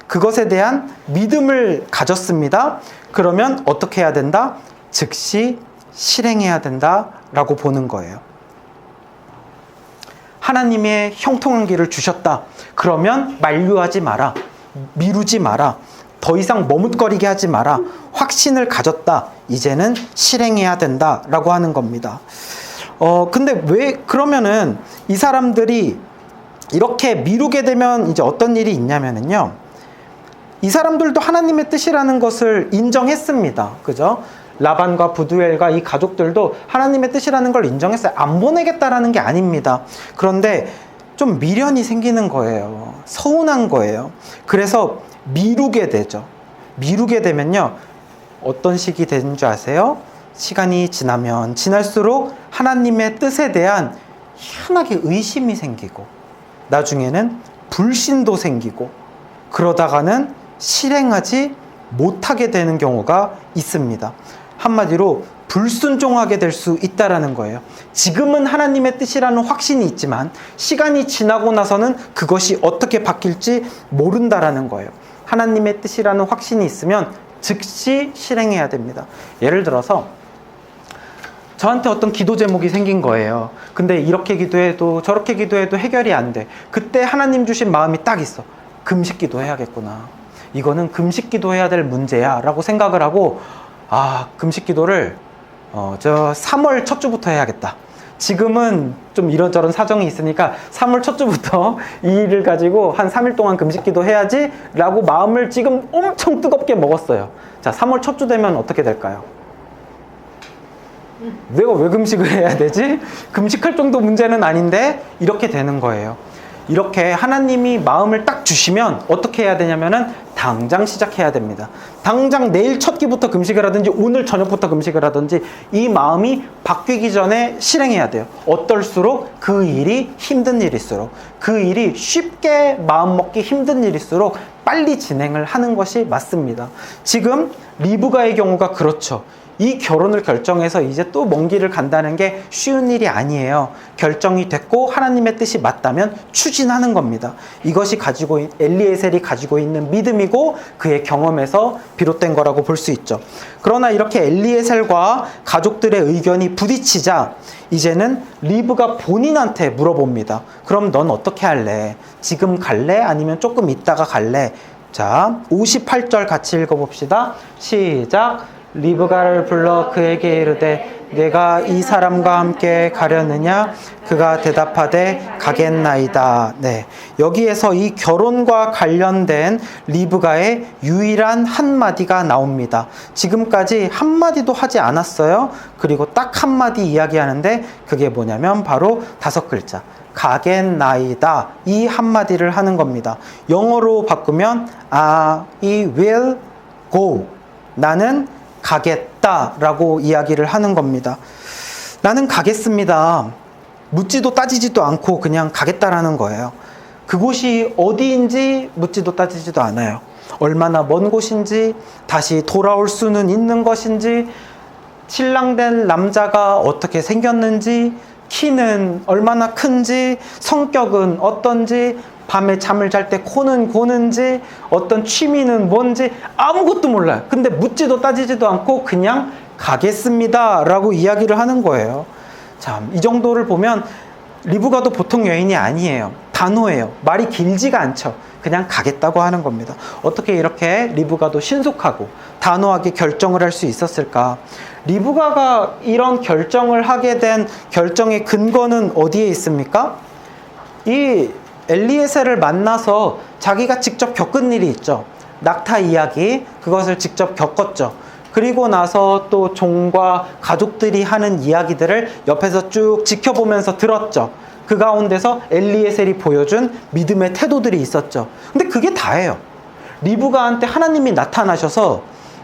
그것에 대한 믿음을 가졌습니다. 그러면 어떻게 해야 된다? 즉시 실행해야 된다라고 보는 거예요. 하나님의 형통한 길을 주셨다. 그러면 만류하지 마라. 미루지 마라. 더 이상 머뭇거리게 하지 마라. 확신을 가졌다. 이제는 실행해야 된다라고 하는 겁니다. 근데 왜 그러면은 이 사람들이 이렇게 미루게 되면 이제 어떤 일이 있냐면은요. 이 사람들도 하나님의 뜻이라는 것을 인정했습니다. 그죠? 라반과 부두엘과 이 가족들도 하나님의 뜻이라는 걸 인정했어요. 안 보내겠다라는 게 아닙니다. 그런데 좀 미련이 생기는 거예요. 서운한 거예요. 그래서 미루게 되죠. 미루게 되면요. 어떤 식이 되는 줄 아세요? 시간이 지나면 지날수록 하나님의 뜻에 대한 희한하게 의심이 생기고 나중에는 불신도 생기고 그러다가는 실행하지 못하게 되는 경우가 있습니다. 한마디로 불순종하게 될 수 있다라는 거예요. 지금은 하나님의 뜻이라는 확신이 있지만 시간이 지나고 나서는 그것이 어떻게 바뀔지 모른다라는 거예요. 하나님의 뜻이라는 확신이 있으면 즉시 실행해야 됩니다. 예를 들어서 저한테 어떤 기도 제목이 생긴 거예요. 근데 이렇게 기도해도 저렇게 기도해도 해결이 안 돼. 그때 하나님 주신 마음이 딱 있어. 금식 기도해야겠구나. 이거는 금식 기도해야 될 문제야 라고 생각을 하고, 금식 기도를 저 3월 첫 주부터 해야겠다. 지금은 좀 이런저런 사정이 있으니까 3월 첫 주부터 이 일을 가지고 한 3일 동안 금식 기도 해야지 라고 마음을 지금 엄청 뜨겁게 먹었어요. 자, 3월 첫 주 되면 어떻게 될까요? 내가 왜 금식을 해야 되지? 금식할 정도 문제는 아닌데 이렇게 되는 거예요. 이렇게 하나님이 마음을 딱 주시면 어떻게 해야 되냐면은 당장 시작해야 됩니다. 당장 내일 첫 끼부터 금식을 하든지 오늘 저녁부터 금식을 하든지 이 마음이 바뀌기 전에 실행해야 돼요. 어떨수록 그 일이 힘든 일일수록, 그 일이 쉽게 마음 먹기 힘든 일일수록 빨리 진행을 하는 것이 맞습니다. 지금 리브가의 경우가 그렇죠. 이 결혼을 결정해서 이제 또 먼 길을 간다는 게 쉬운 일이 아니에요. 결정이 됐고 하나님의 뜻이 맞다면 추진하는 겁니다. 이것이 엘리에셀이 가지고 있는 믿음이고 그의 경험에서 비롯된 거라고 볼 수 있죠. 그러나 이렇게 엘리에셀과 가족들의 의견이 부딪히자 이제는 리브가 본인한테 물어봅니다. 그럼 넌 어떻게 할래? 지금 갈래? 아니면 조금 있다가 갈래? 자, 58절 같이 읽어봅시다. 시작. 리브가를 불러 그에게 이르되 내가 이 사람과 함께 가려느냐? 그가 대답하되 가겠나이다. 네, 여기에서 이 결혼과 관련된 리브가의 유일한 한마디가 나옵니다. 지금까지 한마디도 하지 않았어요. 그리고 딱 한마디 이야기하는데 그게 뭐냐면 바로 5글자. 가겠나이다. 이 한마디를 하는 겁니다. 영어로 바꾸면 I will go. 나는 가겠다라고 이야기를 하는 겁니다. 나는 가겠습니다. 묻지도 따지지도 않고 그냥 가겠다라는 거예요. 그곳이 어디인지 묻지도 따지지도 않아요. 얼마나 먼 곳인지, 다시 돌아올 수는 있는 것인지, 신랑된 남자가 어떻게 생겼는지, 키는 얼마나 큰지, 성격은 어떤지, 밤에 잠을 잘 때 코는 고는지, 어떤 취미는 뭔지 아무것도 몰라요. 근데 묻지도 따지지도 않고 그냥 가겠습니다 라고 이야기를 하는 거예요. 참, 이 정도를 보면 리브가도 보통 여인이 아니에요. 단호해요. 말이 길지가 않죠. 그냥 가겠다고 하는 겁니다. 어떻게 이렇게 리브가도 신속하고 단호하게 결정을 할 수 있었을까? 리브가가 이런 결정을 하게 된 결정의 근거는 어디에 있습니까? 이 엘리에셀을 만나서 자기가 직접 겪은 일이 있죠. 낙타 이야기, 그것을 직접 겪었죠. 그리고 나서 또 종과 가족들이 하는 이야기들을 옆에서 쭉 지켜보면서 들었죠. 그 가운데서 엘리에셀이 보여준 믿음의 태도들이 있었죠. 근데 그게 다예요. 리브가한테 하나님이 나타나셔서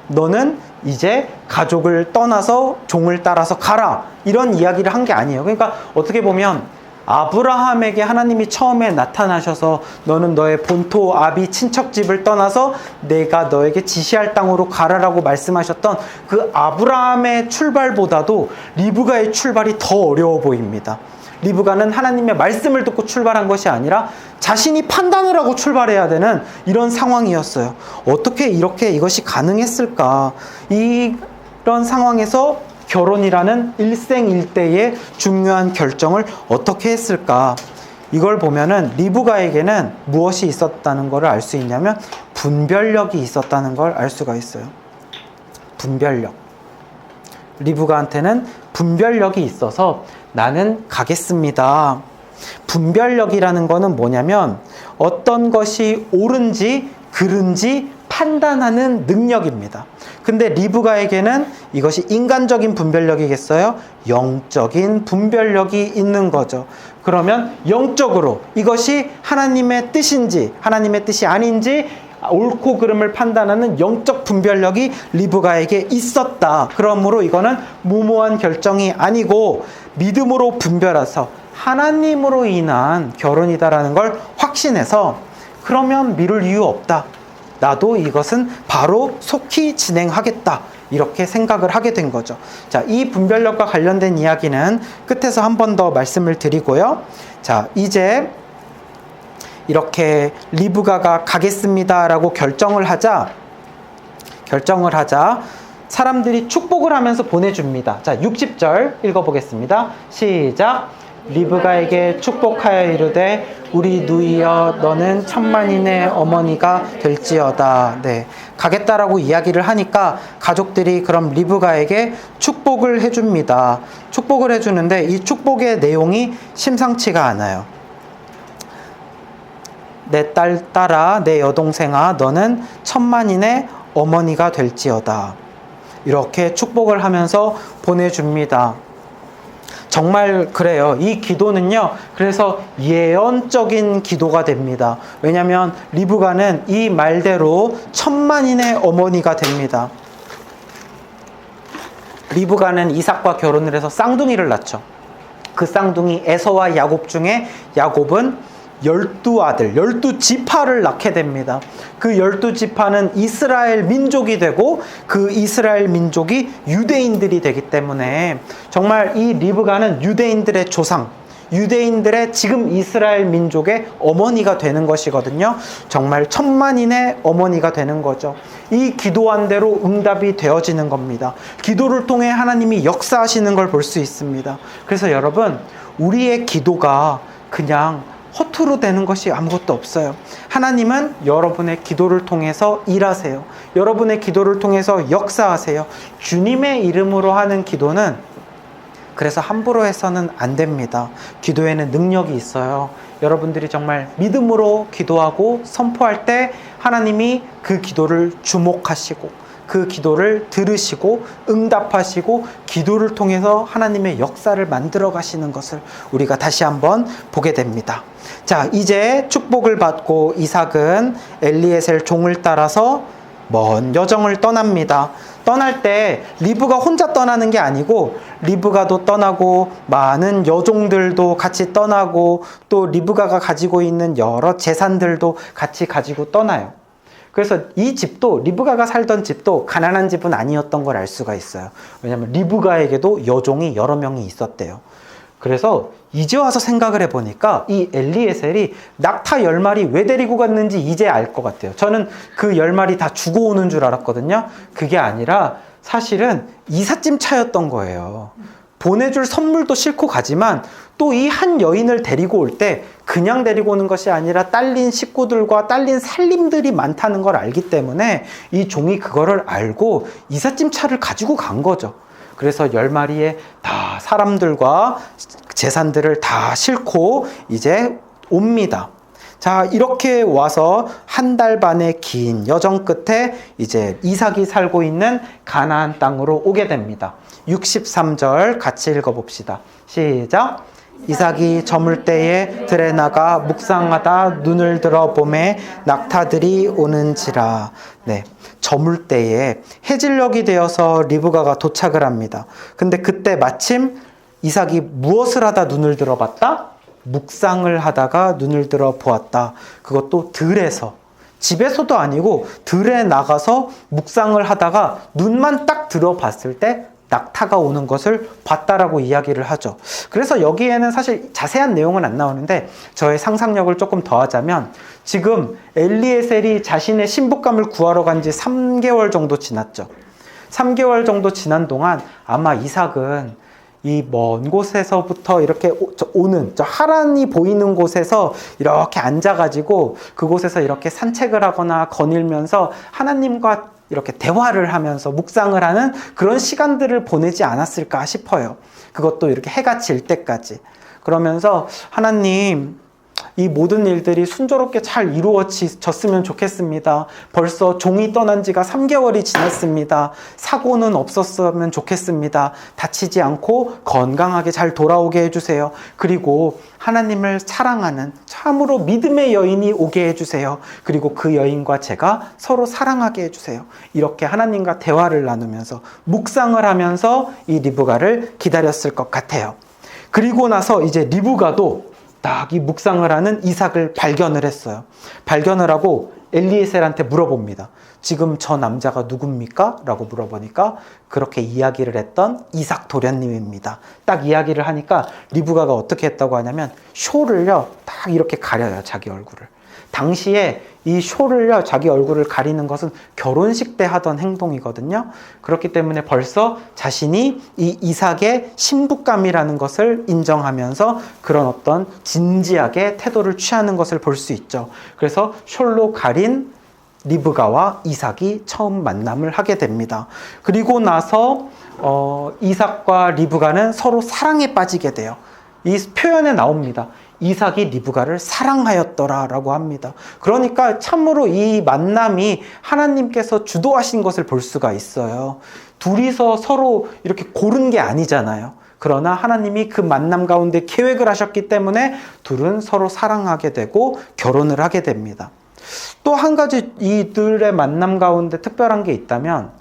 너는 이제 가족을 떠나서 종을 따라서 가라, 이런 이야기를 한 게 아니에요. 그러니까 어떻게 보면 아브라함에게 하나님이 처음에 나타나셔서 너는 너의 본토 아비 친척집을 떠나서 내가 너에게 지시할 땅으로 가라라고 말씀하셨던 그 아브라함의 출발보다도 리브가의 출발이 더 어려워 보입니다. 리브가는 하나님의 말씀을 듣고 출발한 것이 아니라 자신이 판단을 하고 출발해야 되는 이런 상황이었어요. 어떻게 이렇게 이것이 가능했을까? 이런 상황에서 결혼이라는 일생일대의 중요한 결정을 어떻게 했을까? 이걸 보면은 리브가에게는 무엇이 있었다는 것을 알 수 있냐면 분별력이 있었다는 걸 알 수가 있어요. 분별력. 리브가한테는 분별력이 있어서 나는 가겠습니다. 분별력이라는 거는 뭐냐면 어떤 것이 옳은지 그른지 판단하는 능력입니다. 근데 리브가에게는 이것이 인간적인 분별력이겠어요? 영적인 분별력이 있는 거죠. 그러면 영적으로 이것이 하나님의 뜻인지 하나님의 뜻이 아닌지 옳고 그름을 판단하는 영적 분별력이 리브가에게 있었다. 그러므로 이거는 무모한 결정이 아니고 믿음으로 분별해서 하나님으로 인한 결혼이다라는 걸 확신해서 그러면 미룰 이유 없다. 나도 이것은 바로 속히 진행하겠다. 이렇게 생각을 하게 된 거죠. 자, 이 분별력과 관련된 이야기는 끝에서 한 번 더 말씀을 드리고요. 자, 이제 이렇게 리브가가 가겠습니다라고 결정을 하자 사람들이 축복을 하면서 보내줍니다. 자, 60절 읽어보겠습니다. 시작. 리브가에게 축복하여 이르되 우리 누이여 너는 천만인의 어머니가 될지어다. 네, 가겠다라고 이야기를 하니까 가족들이 그럼 리브가에게 축복을 해줍니다. 축복을 해주는데 이 축복의 내용이 심상치가 않아요. 내 딸아 내 여동생아 너는 천만인의 어머니가 될지어다. 이렇게 축복을 하면서 보내줍니다. 정말 그래요. 이 기도는요, 그래서 예언적인 기도가 됩니다. 왜냐하면 리브가는 이 말대로 천만인의 어머니가 됩니다. 리브가는 이삭과 결혼을 해서 쌍둥이를 낳죠. 그 쌍둥이 에서와 야곱 중에 야곱은 12아들, 12지파를 낳게 됩니다. 그 12지파는 이스라엘 민족이 되고 그 이스라엘 민족이 유대인들이 되기 때문에 정말 이 리브가는 유대인들의 조상, 유대인들의 지금 이스라엘 민족의 어머니가 되는 것이거든요. 정말 천만인의 어머니가 되는 거죠. 이 기도한 대로 응답이 되어지는 겁니다. 기도를 통해 하나님이 역사하시는 걸 볼 수 있습니다. 그래서 여러분, 우리의 기도가 그냥 허투루 되는 것이 아무것도 없어요. 하나님은 여러분의 기도를 통해서 일하세요. 여러분의 기도를 통해서 역사하세요. 주님의 이름으로 하는 기도는 그래서 함부로 해서는 안 됩니다. 기도에는 능력이 있어요. 여러분들이 정말 믿음으로 기도하고 선포할 때 하나님이 그 기도를 주목하시고 그 기도를 들으시고 응답하시고 기도를 통해서 하나님의 역사를 만들어 가시는 것을 우리가 다시 한번 보게 됩니다. 자, 이제 축복을 받고 이삭은 엘리에셀 종을 따라서 먼 여정을 떠납니다. 떠날 때 리브가 혼자 떠나는 게 아니고 리브가도 떠나고 많은 여종들도 같이 떠나고 또 리브가가 가지고 있는 여러 재산들도 같이 가지고 떠나요. 그래서 이 집도, 리브가가 살던 집도 가난한 집은 아니었던 걸 알 수가 있어요. 왜냐하면 리브가에게도 여종이 여러 명이 있었대요. 그래서 이제 와서 생각을 해보니까 이 엘리에셀이 낙타 10마리 왜 데리고 갔는지 이제 알 것 같아요. 저는 그 10마리 다 주고 오는 줄 알았거든요. 그게 아니라 사실은 이삿짐 차였던 거예요. 보내줄 선물도 싣고 가지만 또 이 한 여인을 데리고 올 때 그냥 데리고 오는 것이 아니라 딸린 식구들과 딸린 살림들이 많다는 걸 알기 때문에 이 종이 그거를 알고 이삿짐 차를 가지고 간 거죠. 그래서 10마리의 다 사람들과 재산들을 다 싣고 이제 옵니다. 자, 이렇게 와서 한 달 반의 긴 여정 끝에 이제 이삭이 살고 있는 가나안 땅으로 오게 됩니다. 63절 같이 읽어봅시다. 시작. 이삭이 저물 때에 들에 나가 묵상하다 눈을 들어 보매 낙타들이 오는지라. 네, 저물 때에 해질녘이 되어서 리브가가 도착을 합니다. 근데 그때 마침 이삭이 무엇을 하다 눈을 들어 봤다? 묵상을 하다가 눈을 들어 보았다. 그것도 들에서, 집에서도 아니고 들에 나가서 묵상을 하다가 눈만 딱 들어봤을 때 낙타가 오는 것을 봤다라고 이야기를 하죠. 그래서 여기에는 사실 자세한 내용은 안 나오는데 저의 상상력을 조금 더하자면 지금 엘리에셀이 자신의 신부감을 구하러 간 지 3개월 정도 지났죠. 3개월 정도 지난 동안 아마 이삭은 이 먼 곳에서부터 이렇게 오는 저 하란이 보이는 곳에서 이렇게 앉아가지고 그곳에서 이렇게 산책을 하거나 거닐면서 하나님과 이렇게 대화를 하면서 묵상을 하는 그런 시간들을 보내지 않았을까 싶어요. 그것도 이렇게 해가 질 때까지. 그러면서 하나님, 이 모든 일들이 순조롭게 잘 이루어졌으면 좋겠습니다. 벌써 종이 떠난 지가 3개월이 지났습니다. 사고는 없었으면 좋겠습니다. 다치지 않고 건강하게 잘 돌아오게 해주세요. 그리고 하나님을 사랑하는 참으로 믿음의 여인이 오게 해주세요. 그리고 그 여인과 제가 서로 사랑하게 해주세요. 이렇게 하나님과 대화를 나누면서 묵상을 하면서 이 리브가를 기다렸을 것 같아요. 그리고 나서 이제 리브가도 딱 이 묵상을 하는 이삭을 발견을 했어요. 발견을 하고 엘리에셀한테 물어봅니다. 지금 저 남자가 누굽니까? 라고 물어보니까 그렇게 이야기를 했던 이삭 도련님입니다. 딱 이야기를 하니까 리브가가 어떻게 했다고 하냐면 숄을요 딱 이렇게 가려요, 자기 얼굴을. 당시에 이 숄을요 자기 얼굴을 가리는 것은 결혼식 때 하던 행동이거든요. 그렇기 때문에 벌써 자신이 이 이삭의 신부감이라는 것을 인정하면서 그런 어떤 진지하게 태도를 취하는 것을 볼 수 있죠. 그래서 숄로 가린 리브가와 이삭이 처음 만남을 하게 됩니다. 그리고 나서 이삭과 리브가는 서로 사랑에 빠지게 돼요. 이 표현에 나옵니다. 이삭이 리브가를 사랑하였더라 라고 합니다. 그러니까 참으로 이 만남이 하나님께서 주도하신 것을 볼 수가 있어요. 둘이서 서로 이렇게 고른 게 아니잖아요. 그러나 하나님이 그 만남 가운데 계획을 하셨기 때문에 둘은 서로 사랑하게 되고 결혼을 하게 됩니다. 또 한 가지 이들의 만남 가운데 특별한 게 있다면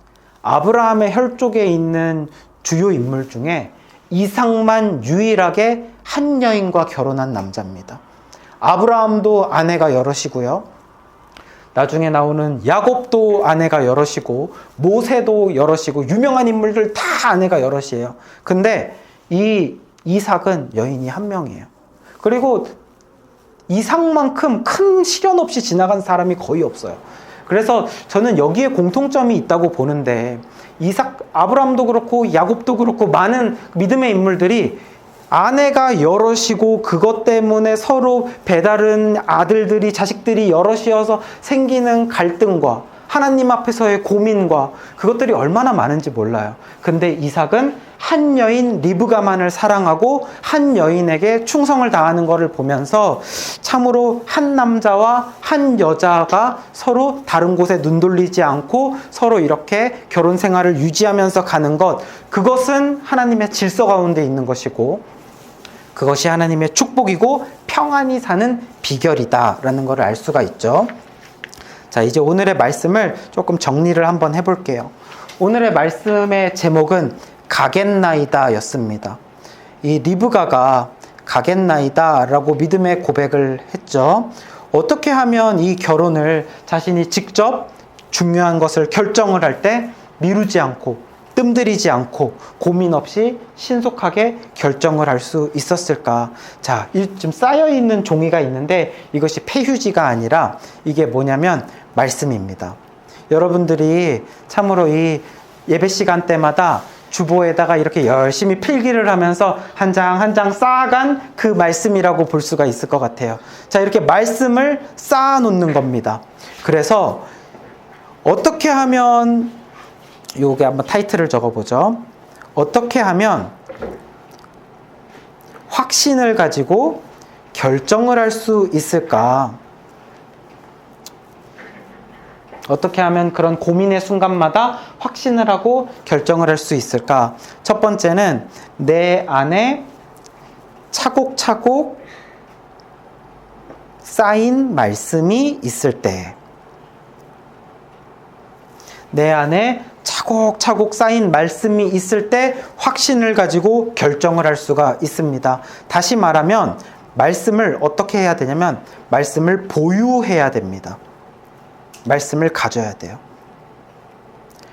아브라함의 혈족에 있는 주요 인물 중에 이삭만 유일하게 한 여인과 결혼한 남자입니다. 아브라함도 아내가 여럿이고요. 나중에 나오는 야곱도 아내가 여럿이고 모세도 여럿이고 유명한 인물들 다 아내가 여럿이에요. 근데 이 이삭은 여인이 한 명이에요. 그리고 이삭만큼 큰 시련 없이 지나간 사람이 거의 없어요. 그래서 저는 여기에 공통점이 있다고 보는데 아브라함도 그렇고 야곱도 그렇고 많은 믿음의 인물들이 아내가 여럿이고 그것 때문에 서로 배다른 아들들이 자식들이 여럿이어서 생기는 갈등과 하나님 앞에서의 고민과 그것들이 얼마나 많은지 몰라요. 근데 이삭은 한 여인 리브가만을 사랑하고 한 여인에게 충성을 다하는 것을 보면서 참으로 한 남자와 한 여자가 서로 다른 곳에 눈 돌리지 않고 서로 이렇게 결혼 생활을 유지하면서 가는 것, 그것은 하나님의 질서 가운데 있는 것이고 그것이 하나님의 축복이고 평안히 사는 비결이다라는 것을 알 수가 있죠. 자, 이제 오늘의 말씀을 조금 정리를 한번 해볼게요. 오늘의 말씀의 제목은 가겠나이다 였습니다. 이 리브가가 가겠나이다 라고 믿음의 고백을 했죠. 어떻게 하면 이 결혼을 자신이 직접 중요한 것을 결정을 할 때 미루지 않고 뜸들이지 않고 고민 없이 신속하게 결정을 할 수 있었을까? 자, 좀 쌓여있는 종이가 있는데 이것이 폐휴지가 아니라 이게 뭐냐면 말씀입니다. 여러분들이 참으로 이 예배 시간 때마다 주보에다가 이렇게 열심히 필기를 하면서 한 장 한 장 쌓아간 그 말씀이라고 볼 수가 있을 것 같아요. 자, 이렇게 말씀을 쌓아 놓는 겁니다. 그래서 어떻게 하면, 요게 한번 타이틀을 적어보죠. 어떻게 하면 확신을 가지고 결정을 할 수 있을까? 어떻게 하면 그런 고민의 순간마다 확신을 하고 결정을 할 수 있을까? 첫 번째는 내 안에 차곡차곡 쌓인 말씀이 있을 때, 내 안에 차곡차곡 쌓인 말씀이 있을 때 확신을 가지고 결정을 할 수가 있습니다. 다시 말하면 말씀을 어떻게 해야 되냐면 말씀을 보유해야 됩니다. 말씀을 가져야 돼요.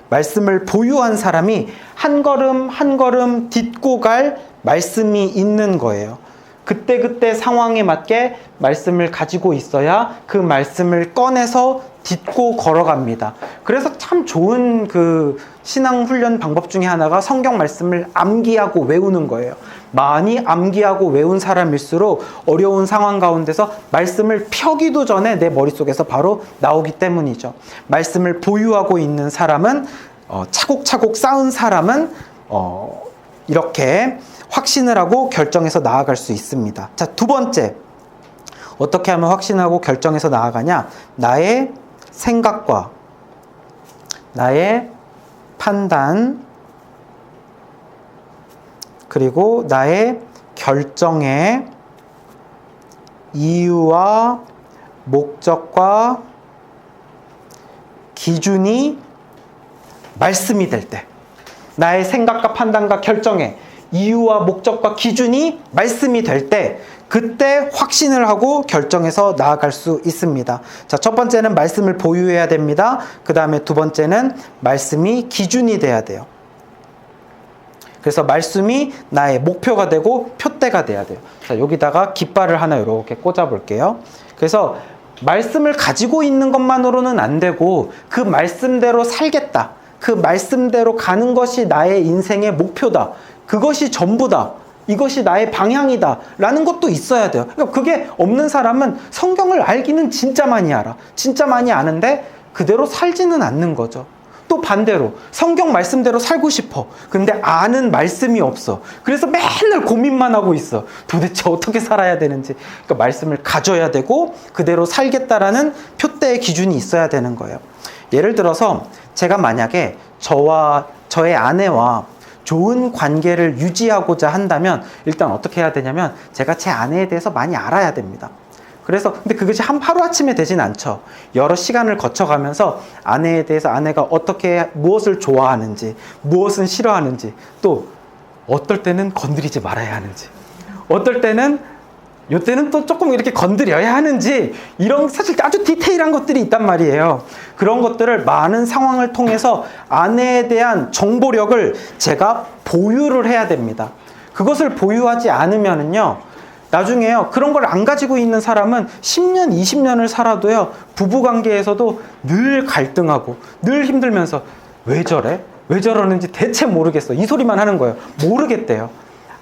말씀을 보유한 사람이 한 걸음 한 걸음 딛고 갈 말씀이 있는 거예요. 그때그때 상황에 맞게 말씀을 가지고 있어야 그 말씀을 꺼내서 딛고 걸어갑니다. 그래서 참 좋은 그 신앙 훈련 방법 중에 하나가 성경 말씀을 암기하고 외우는 거예요. 많이 암기하고 외운 사람일수록 어려운 상황 가운데서 말씀을 펴기도 전에 내 머릿속에서 바로 나오기 때문이죠. 말씀을 보유하고 있는 사람은 차곡차곡 쌓은 사람은 이렇게 확신을 하고 결정해서 나아갈 수 있습니다. 자, 두 번째, 어떻게 하면 확신하고 결정해서 나아가냐? 나의 생각과 나의 판단, 그리고 나의 결정의 이유와 목적과 기준이 말씀이 될 때, 나의 생각과 판단과 결정에 이유와 목적과 기준이 말씀이 될 때 그때 확신을 하고 결정해서 나아갈 수 있습니다. 자, 첫 번째는 말씀을 보유해야 됩니다. 그 다음에 두 번째는 말씀이 기준이 돼야 돼요. 그래서 말씀이 나의 목표가 되고 표대가 돼야 돼요. 자, 여기다가 깃발을 하나 이렇게 꽂아 볼게요. 그래서 말씀을 가지고 있는 것만으로는 안 되고 그 말씀대로 살겠다. 그 말씀대로 가는 것이 나의 인생의 목표다. 그것이 전부다. 이것이 나의 방향이다 라는 것도 있어야 돼요. 그러니까 그게 없는 사람은 성경을 알기는 진짜 많이 알아. 진짜 많이 아는데 그대로 살지는 않는 거죠. 또 반대로 성경 말씀대로 살고 싶어. 근데 아는 말씀이 없어. 그래서 맨날 고민만 하고 있어. 도대체 어떻게 살아야 되는지. 그러니까 말씀을 가져야 되고 그대로 살겠다라는 표대의 기준이 있어야 되는 거예요. 예를 들어서 제가 만약에 저의 아내와 좋은 관계를 유지하고자 한다면 일단 어떻게 해야 되냐면 제가 제 아내에 대해서 많이 알아야 됩니다. 그래서 근데 그것이 하루아침에 되진 않죠. 여러 시간을 거쳐가면서 아내에 대해서 아내가 어떻게 무엇을 좋아하는지 무엇은 싫어하는지 또 어떨 때는 건드리지 말아야 하는지 어떨 때는 요때는 또 조금 이렇게 건드려야 하는지 이런 사실 아주 디테일한 것들이 있단 말이에요. 그런 것들을 많은 상황을 통해서 아내에 대한 정보력을 제가 보유를 해야 됩니다. 그것을 보유하지 않으면은요 나중에요 그런 걸 안 가지고 있는 사람은 10년 20년을 살아도요 부부관계에서도 늘 갈등하고 늘 힘들면서 왜 저래? 왜 저러는지 대체 모르겠어 이 소리만 하는 거예요. 모르겠대요.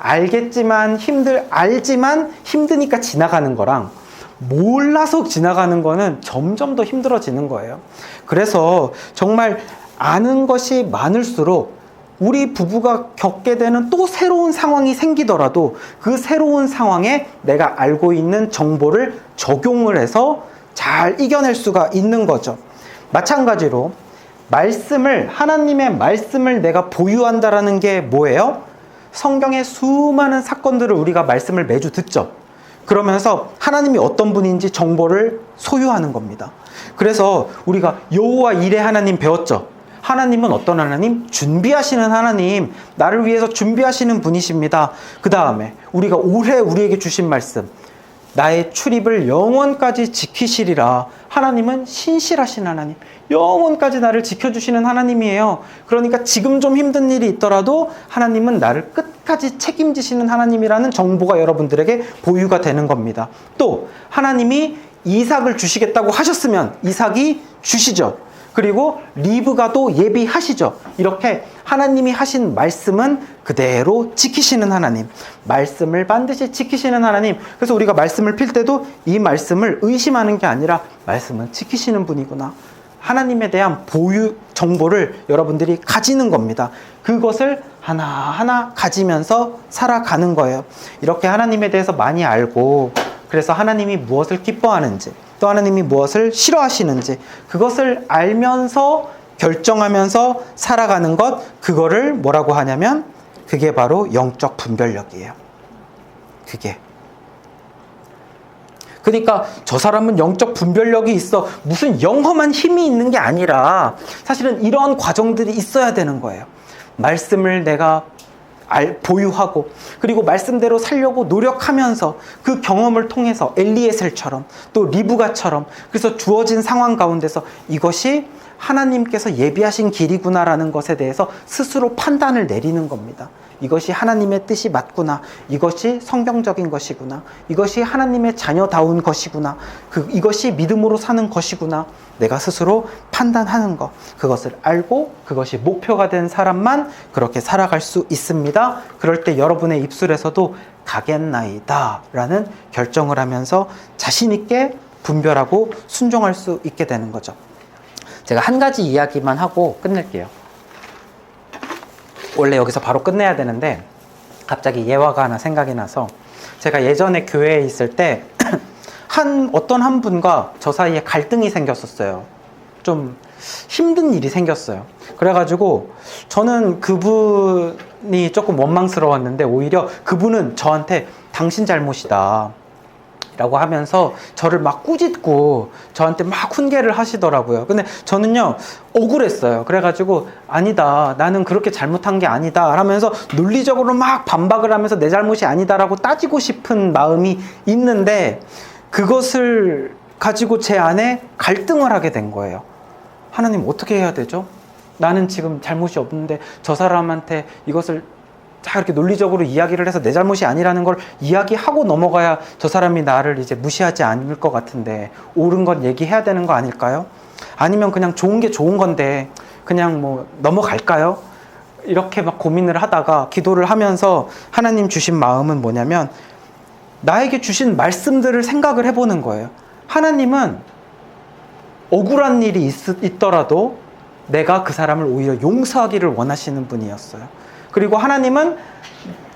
알지만 힘드니까 지나가는 거랑 몰라서 지나가는 거는 점점 더 힘들어지는 거예요. 그래서 정말 아는 것이 많을수록 우리 부부가 겪게 되는 또 새로운 상황이 생기더라도 그 새로운 상황에 내가 알고 있는 정보를 적용을 해서 잘 이겨낼 수가 있는 거죠. 마찬가지로 하나님의 말씀을 내가 보유한다라는 게 뭐예요? 성경의 수많은 사건들을 우리가 말씀을 매주 듣죠. 그러면서 하나님이 어떤 분인지 정보를 소유하는 겁니다. 그래서 우리가 여호와 이레 하나님 배웠죠. 하나님은 어떤 하나님? 준비하시는 하나님, 나를 위해서 준비하시는 분이십니다. 그 다음에 우리가 올해 우리에게 주신 말씀, 나의 출입을 영원까지 지키시리라. 하나님은 신실하신 하나님, 영원까지 나를 지켜주시는 하나님이에요. 그러니까 지금 좀 힘든 일이 있더라도 하나님은 나를 끝까지 책임지시는 하나님이라는 정보가 여러분들에게 보유가 되는 겁니다. 또 하나님이 이삭을 주시겠다고 하셨으면 이삭이 주시죠. 그리고 리브가도 예비하시죠. 이렇게 하나님이 하신 말씀은 그대로 지키시는 하나님, 말씀을 반드시 지키시는 하나님. 그래서 우리가 말씀을 필 때도 이 말씀을 의심하는 게 아니라 말씀은 지키시는 분이구나, 하나님에 대한 보유 정보를 여러분들이 가지는 겁니다. 그것을 하나하나 가지면서 살아가는 거예요. 이렇게 하나님에 대해서 많이 알고, 그래서 하나님이 무엇을 기뻐하는지, 또 하나님이 무엇을 싫어하시는지 그것을 알면서 결정하면서 살아가는 것, 그거를 뭐라고 하냐면 그게 바로 영적 분별력이에요. 그러니까 저 사람은 영적 분별력이 있어, 무슨 영험한 힘이 있는 게 아니라 사실은 이런 과정들이 있어야 되는 거예요. 말씀을 내가 보유하고, 그리고 말씀대로 살려고 노력하면서 그 경험을 통해서 엘리에셀처럼 또 리브가처럼, 그래서 주어진 상황 가운데서 이것이 하나님께서 예비하신 길이구나라는 것에 대해서 스스로 판단을 내리는 겁니다. 이것이 하나님의 뜻이 맞구나, 이것이 성경적인 것이구나, 이것이 하나님의 자녀다운 것이구나, 이것이 믿음으로 사는 것이구나, 내가 스스로 판단하는 것, 그것을 알고 그것이 목표가 된 사람만 그렇게 살아갈 수 있습니다. 그럴 때 여러분의 입술에서도 가겠나이다 라는 결정을 하면서 자신 있게 분별하고 순종할 수 있게 되는 거죠. 제가 한 가지 이야기만 하고 끝낼게요. 원래 여기서 바로 끝내야 되는데 갑자기 예화가 하나 생각이 나서, 제가 예전에 교회에 있을 때 어떤 한 분과 저 사이에 갈등이 생겼었어요. 좀 힘든 일이 생겼어요. 그래가지고 저는 그분이 조금 원망스러웠는데 오히려 그분은 저한테 당신 잘못이다, 라고 하면서 저를 막 꾸짖고 저한테 막 훈계를 하시더라고요. 근데 저는요, 억울했어요. 그래가지고 아니다, 나는 그렇게 잘못한 게 아니다 하면서 논리적으로 막 반박을 하면서 내 잘못이 아니다라고 따지고 싶은 마음이 있는데, 그것을 가지고 제 안에 갈등을 하게 된 거예요. 하나님, 어떻게 해야 되죠? 나는 지금 잘못이 없는데 저 사람한테 이것을 다 이렇게 논리적으로 이야기를 해서 내 잘못이 아니라는 걸 이야기하고 넘어가야 저 사람이 나를 이제 무시하지 않을 것 같은데, 옳은 건 얘기해야 되는 거 아닐까요? 아니면 그냥 좋은 게 좋은 건데 그냥 뭐 넘어갈까요? 이렇게 막 고민을 하다가 기도를 하면서 하나님 주신 마음은 뭐냐면, 나에게 주신 말씀들을 생각을 해보는 거예요. 하나님은 억울한 일이 있더라도 내가 그 사람을 오히려 용서하기를 원하시는 분이었어요. 그리고 하나님은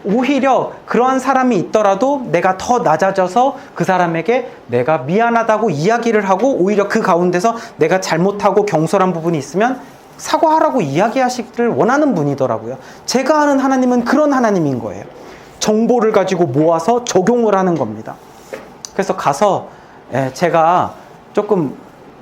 오히려 그러한 사람이 있더라도 내가 더 낮아져서 그 사람에게 내가 미안하다고 이야기를 하고, 오히려 그 가운데서 내가 잘못하고 경솔한 부분이 있으면 사과하라고 이야기하시기를 원하는 분이더라고요. 제가 아는 하나님은 그런 하나님인 거예요. 정보를 가지고 모아서 적용을 하는 겁니다. 그래서 가서 제가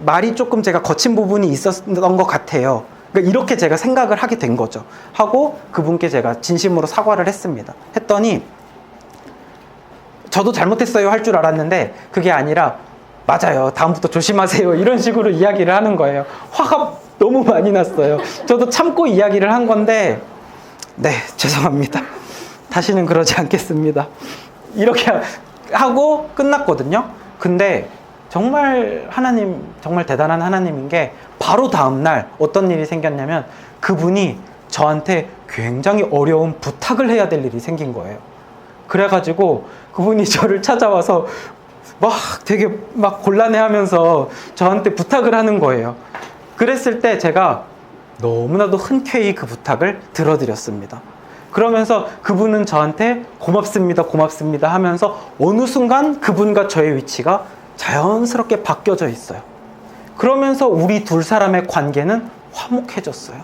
말이 조금 제가 거친 부분이 있었던 것 같아요. 그러니까 이렇게 제가 생각을 하게 된 거죠. 하고 그분께 제가 진심으로 사과를 했습니다. 했더니 저도 잘못했어요 할 줄 알았는데 그게 아니라, 맞아요, 다음부터 조심하세요, 이런 식으로 이야기를 하는 거예요. 화가 너무 많이 났어요. 저도 참고 이야기를 한 건데, 네, 죄송합니다, 다시는 그러지 않겠습니다, 이렇게 하고 끝났거든요. 근데 정말 하나님, 정말 대단한 하나님인 게, 바로 다음날 어떤 일이 생겼냐면, 그분이 저한테 굉장히 어려운 부탁을 해야 될 일이 생긴 거예요. 그래가지고 그분이 저를 찾아와서 막 되게 막 곤란해하면서 저한테 부탁을 하는 거예요. 그랬을 때 제가 너무나도 흔쾌히 그 부탁을 들어드렸습니다. 그러면서 그분은 저한테 고맙습니다, 고맙습니다 하면서 어느 순간 그분과 저의 위치가 자연스럽게 바뀌어져 있어요. 그러면서 우리 두 사람의 관계는 화목해졌어요.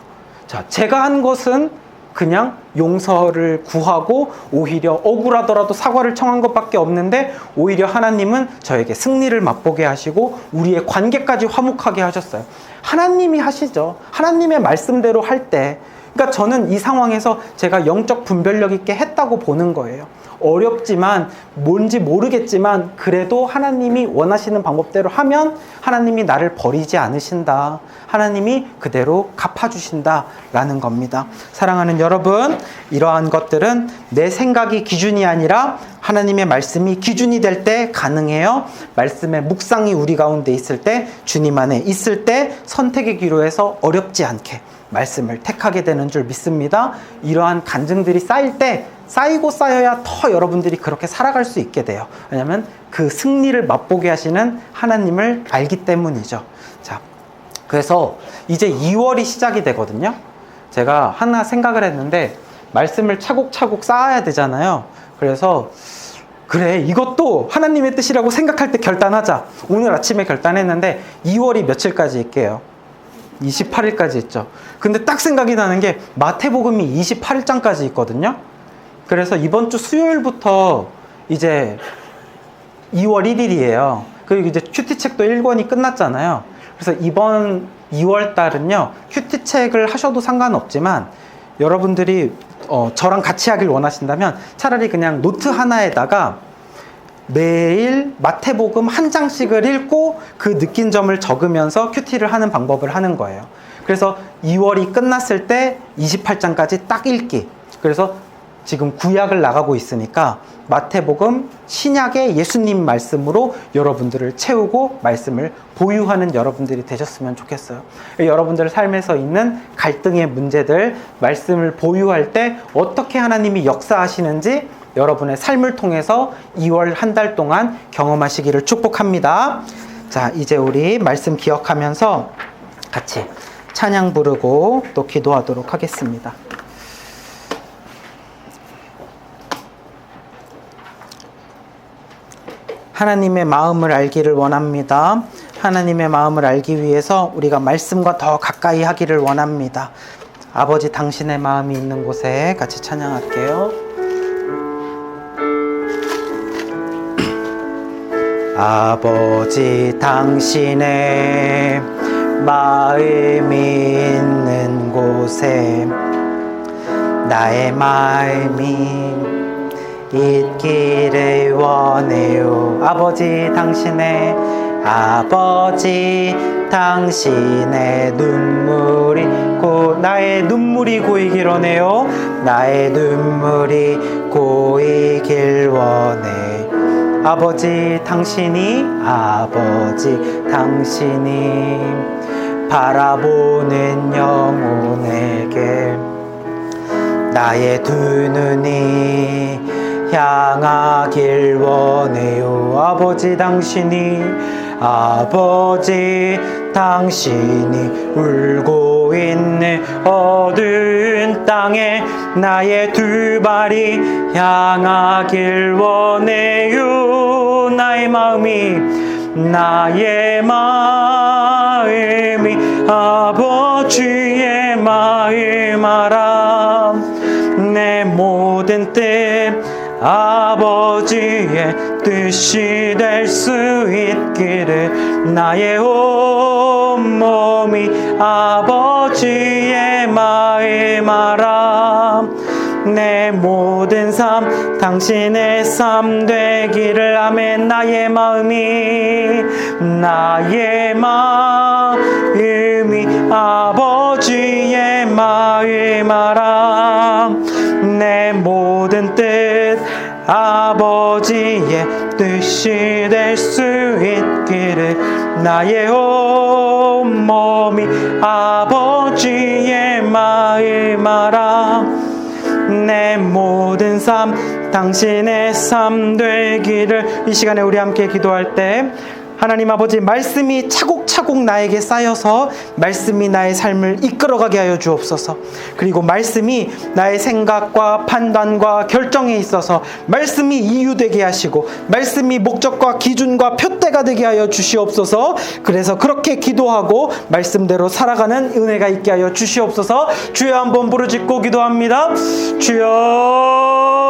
자, 제가 한 것은 그냥 용서를 구하고 오히려 억울하더라도 사과를 청한 것밖에 없는데, 오히려 하나님은 저에게 승리를 맛보게 하시고 우리의 관계까지 화목하게 하셨어요. 하나님이 하시죠. 하나님의 말씀대로 할 때. 그러니까 저는 이 상황에서 제가 영적 분별력 있게 했다고 보는 거예요. 어렵지만, 뭔지 모르겠지만 그래도 하나님이 원하시는 방법대로 하면 하나님이 나를 버리지 않으신다, 하나님이 그대로 갚아주신다 라는 겁니다. 사랑하는 여러분, 이러한 것들은 내 생각이 기준이 아니라 하나님의 말씀이 기준이 될 때 가능해요. 말씀의 묵상이 우리 가운데 있을 때, 주님 안에 있을 때 선택의 기로에서 어렵지 않게 말씀을 택하게 되는 줄 믿습니다. 이러한 간증들이 쌓일 때, 쌓이고 쌓여야 더 여러분들이 그렇게 살아갈 수 있게 돼요. 왜냐하면 그 승리를 맛보게 하시는 하나님을 알기 때문이죠. 자, 그래서 이제 2월이 시작이 되거든요. 제가 하나 생각을 했는데, 말씀을 차곡차곡 쌓아야 되잖아요. 그래서 그래, 이것도 하나님의 뜻이라고 생각할 때 결단하자. 오늘 아침에 결단했는데 2월이 며칠까지 있게요? 28일까지 있죠. 근데 딱 생각이 나는 게 마태복음이 28장까지 있거든요. 그래서 이번 주 수요일부터 이제 2월 1일이에요. 그리고 이제 큐티책도 1권이 끝났잖아요. 그래서 이번 2월 달은요, 큐티책을 하셔도 상관없지만 여러분들이 저랑 같이 하길 원하신다면 차라리 그냥 노트 하나에다가 매일 마태복음 한 장씩을 읽고 그 느낀 점을 적으면서 큐티를 하는 방법을 하는 거예요. 그래서 2월이 끝났을 때 28장까지 딱 읽기. 그래서 지금 구약을 나가고 있으니까 마태복음 신약의 예수님 말씀으로 여러분들을 채우고 말씀을 보유하는 여러분들이 되셨으면 좋겠어요. 여러분들 삶에서 있는 갈등의 문제들, 말씀을 보유할 때 어떻게 하나님이 역사하시는지 여러분의 삶을 통해서 2월 한 달 동안 경험하시기를 축복합니다. 자, 이제 우리 말씀 기억하면서 같이 찬양 부르고 또 기도하도록 하겠습니다. 하나님의 마음을 알기를 원합니다. 하나님의 마음을 알기 위해서 우리가 말씀과 더 가까이 하기를 원합니다. 아버지, 당신의 마음이 있는 곳에 같이 찬양할게요. 아버지 당신의 마음이 있는 곳에 나의 마음이 있기를 원해요. 아버지 당신의 눈물이 나의 눈물이 고이길 원해요. 나의 눈물이 고이길 원해. 아버지 당신이 바라보는 영혼에게 나의 두 눈이 향하길 원해요. 아버지 당신이 울고 있는 어두운 땅에 나의 두 발이 향하길 원해요. 나의 마음이 아버지의 마음 알아. 내 모든 뜻 아버지의 뜻이 될 수 있기를 나의 온몸이 아버지의 마음 알아. 내 모든 삶 당신의 삶 되기를. 아멘. 나의 마음이 아버지의 마음 알아. 내 모든 뜻 아버지의 뜻이 될 수 있기를 나의 온몸이 아버지의 마음 알아. 내 모든 삶 당신의 삶 되기를. 이 시간에 우리 함께 기도할 때 하나님 아버지, 말씀이 차곡차곡 나에게 쌓여서 말씀이 나의 삶을 이끌어가게 하여 주옵소서. 그리고 말씀이 나의 생각과 판단과 결정에 있어서 말씀이 이유되게 하시고 말씀이 목적과 기준과 표대가 되게 하여 주시옵소서. 그래서 그렇게 기도하고 말씀대로 살아가는 은혜가 있게 하여 주시옵소서. 주여 한번 부르짖고 기도합니다. 주여.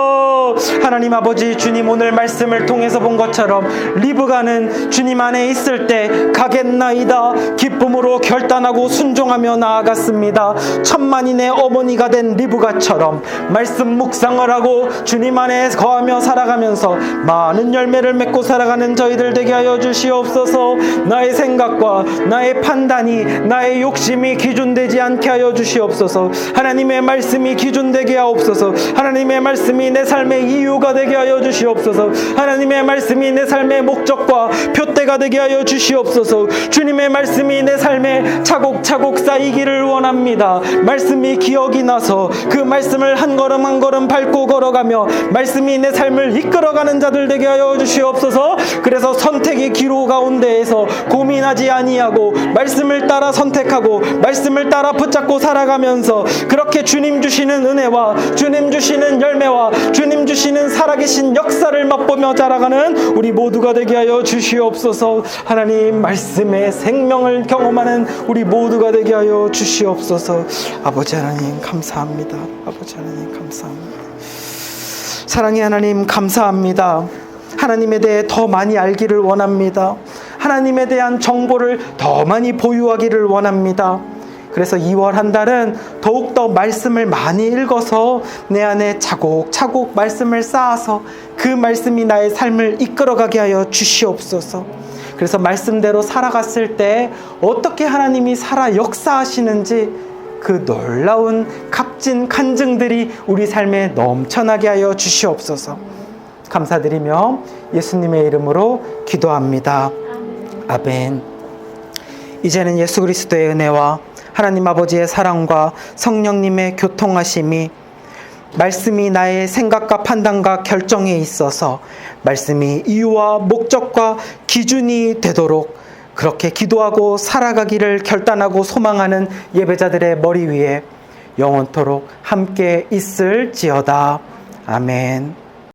하나님 아버지, 주님 오늘 말씀을 통해서 본 것처럼 리브가는 주님 안에 있을 때 가겠나이다 기쁨으로 결단하고 순종하며 나아갔습니다. 천만인의 어머니가 된 리브가처럼 말씀 묵상을 하고 주님 안에 거하며 살아가면서 많은 열매를 맺고 살아가는 저희들 되게 하여 주시옵소서. 나의 생각과 나의 판단이, 나의 욕심이 기준되지 않게 하여 주시옵소서. 하나님의 말씀이 기준되게 하옵소서. 하나님의 말씀이 내 삶의 이유가 되게 하여 주시옵소서. 하나님의 말씀이 내 삶의 목적과 표대가 되게 하여 주시옵소서. 주님의 말씀이 내 삶에 차곡차곡 쌓이기를 원합니다. 말씀이 기억이 나서 그 말씀을 한 걸음 한 걸음 밟고 걸어가며 말씀이 내 삶을 이끌어가는 자들 되게 하여 주시옵소서. 그래서 선택의 기로 가운데에서 고민하지 아니하고 말씀을 따라 선택하고 말씀을 따라 붙잡고 살아가면서 그렇게 주님 주시는 은혜와 주님 주시는 열매와 주님 주시는 살아계신 역사를 맛보며 자라가는 우리 모두가 되게 하여 주시옵소서. 하나님 말씀의 생명을 경험하는 우리 모두가 되게 하여 주시옵소서. 아버지 하나님 감사합니다. 아버지 하나님 감사합니다. 사랑의 하나님 감사합니다. 하나님에 대해 더 많이 알기를 원합니다. 하나님에 대한 정보를 더 많이 보유하기를 원합니다. 그래서 2월 한 달은 더욱더 말씀을 많이 읽어서 내 안에 차곡차곡 말씀을 쌓아서 그 말씀이 나의 삶을 이끌어가게 하여 주시옵소서. 그래서 말씀대로 살아갔을 때 어떻게 하나님이 살아 역사하시는지 그 놀라운 값진 간증들이 우리 삶에 넘쳐나게 하여 주시옵소서. 감사드리며 예수님의 이름으로 기도합니다. 아멘. 이제는 예수 그리스도의 은혜와 하나님 아버지의 사랑과 성령님의 교통하심이 말씀이 나의 생각과 판단과 결정에 있어서 말씀이 이유와 목적과 기준이 되도록 그렇게 기도하고 살아가기를 결단하고 소망하는 예배자들의 머리 위에 영원토록 함께 있을지어다. 아멘.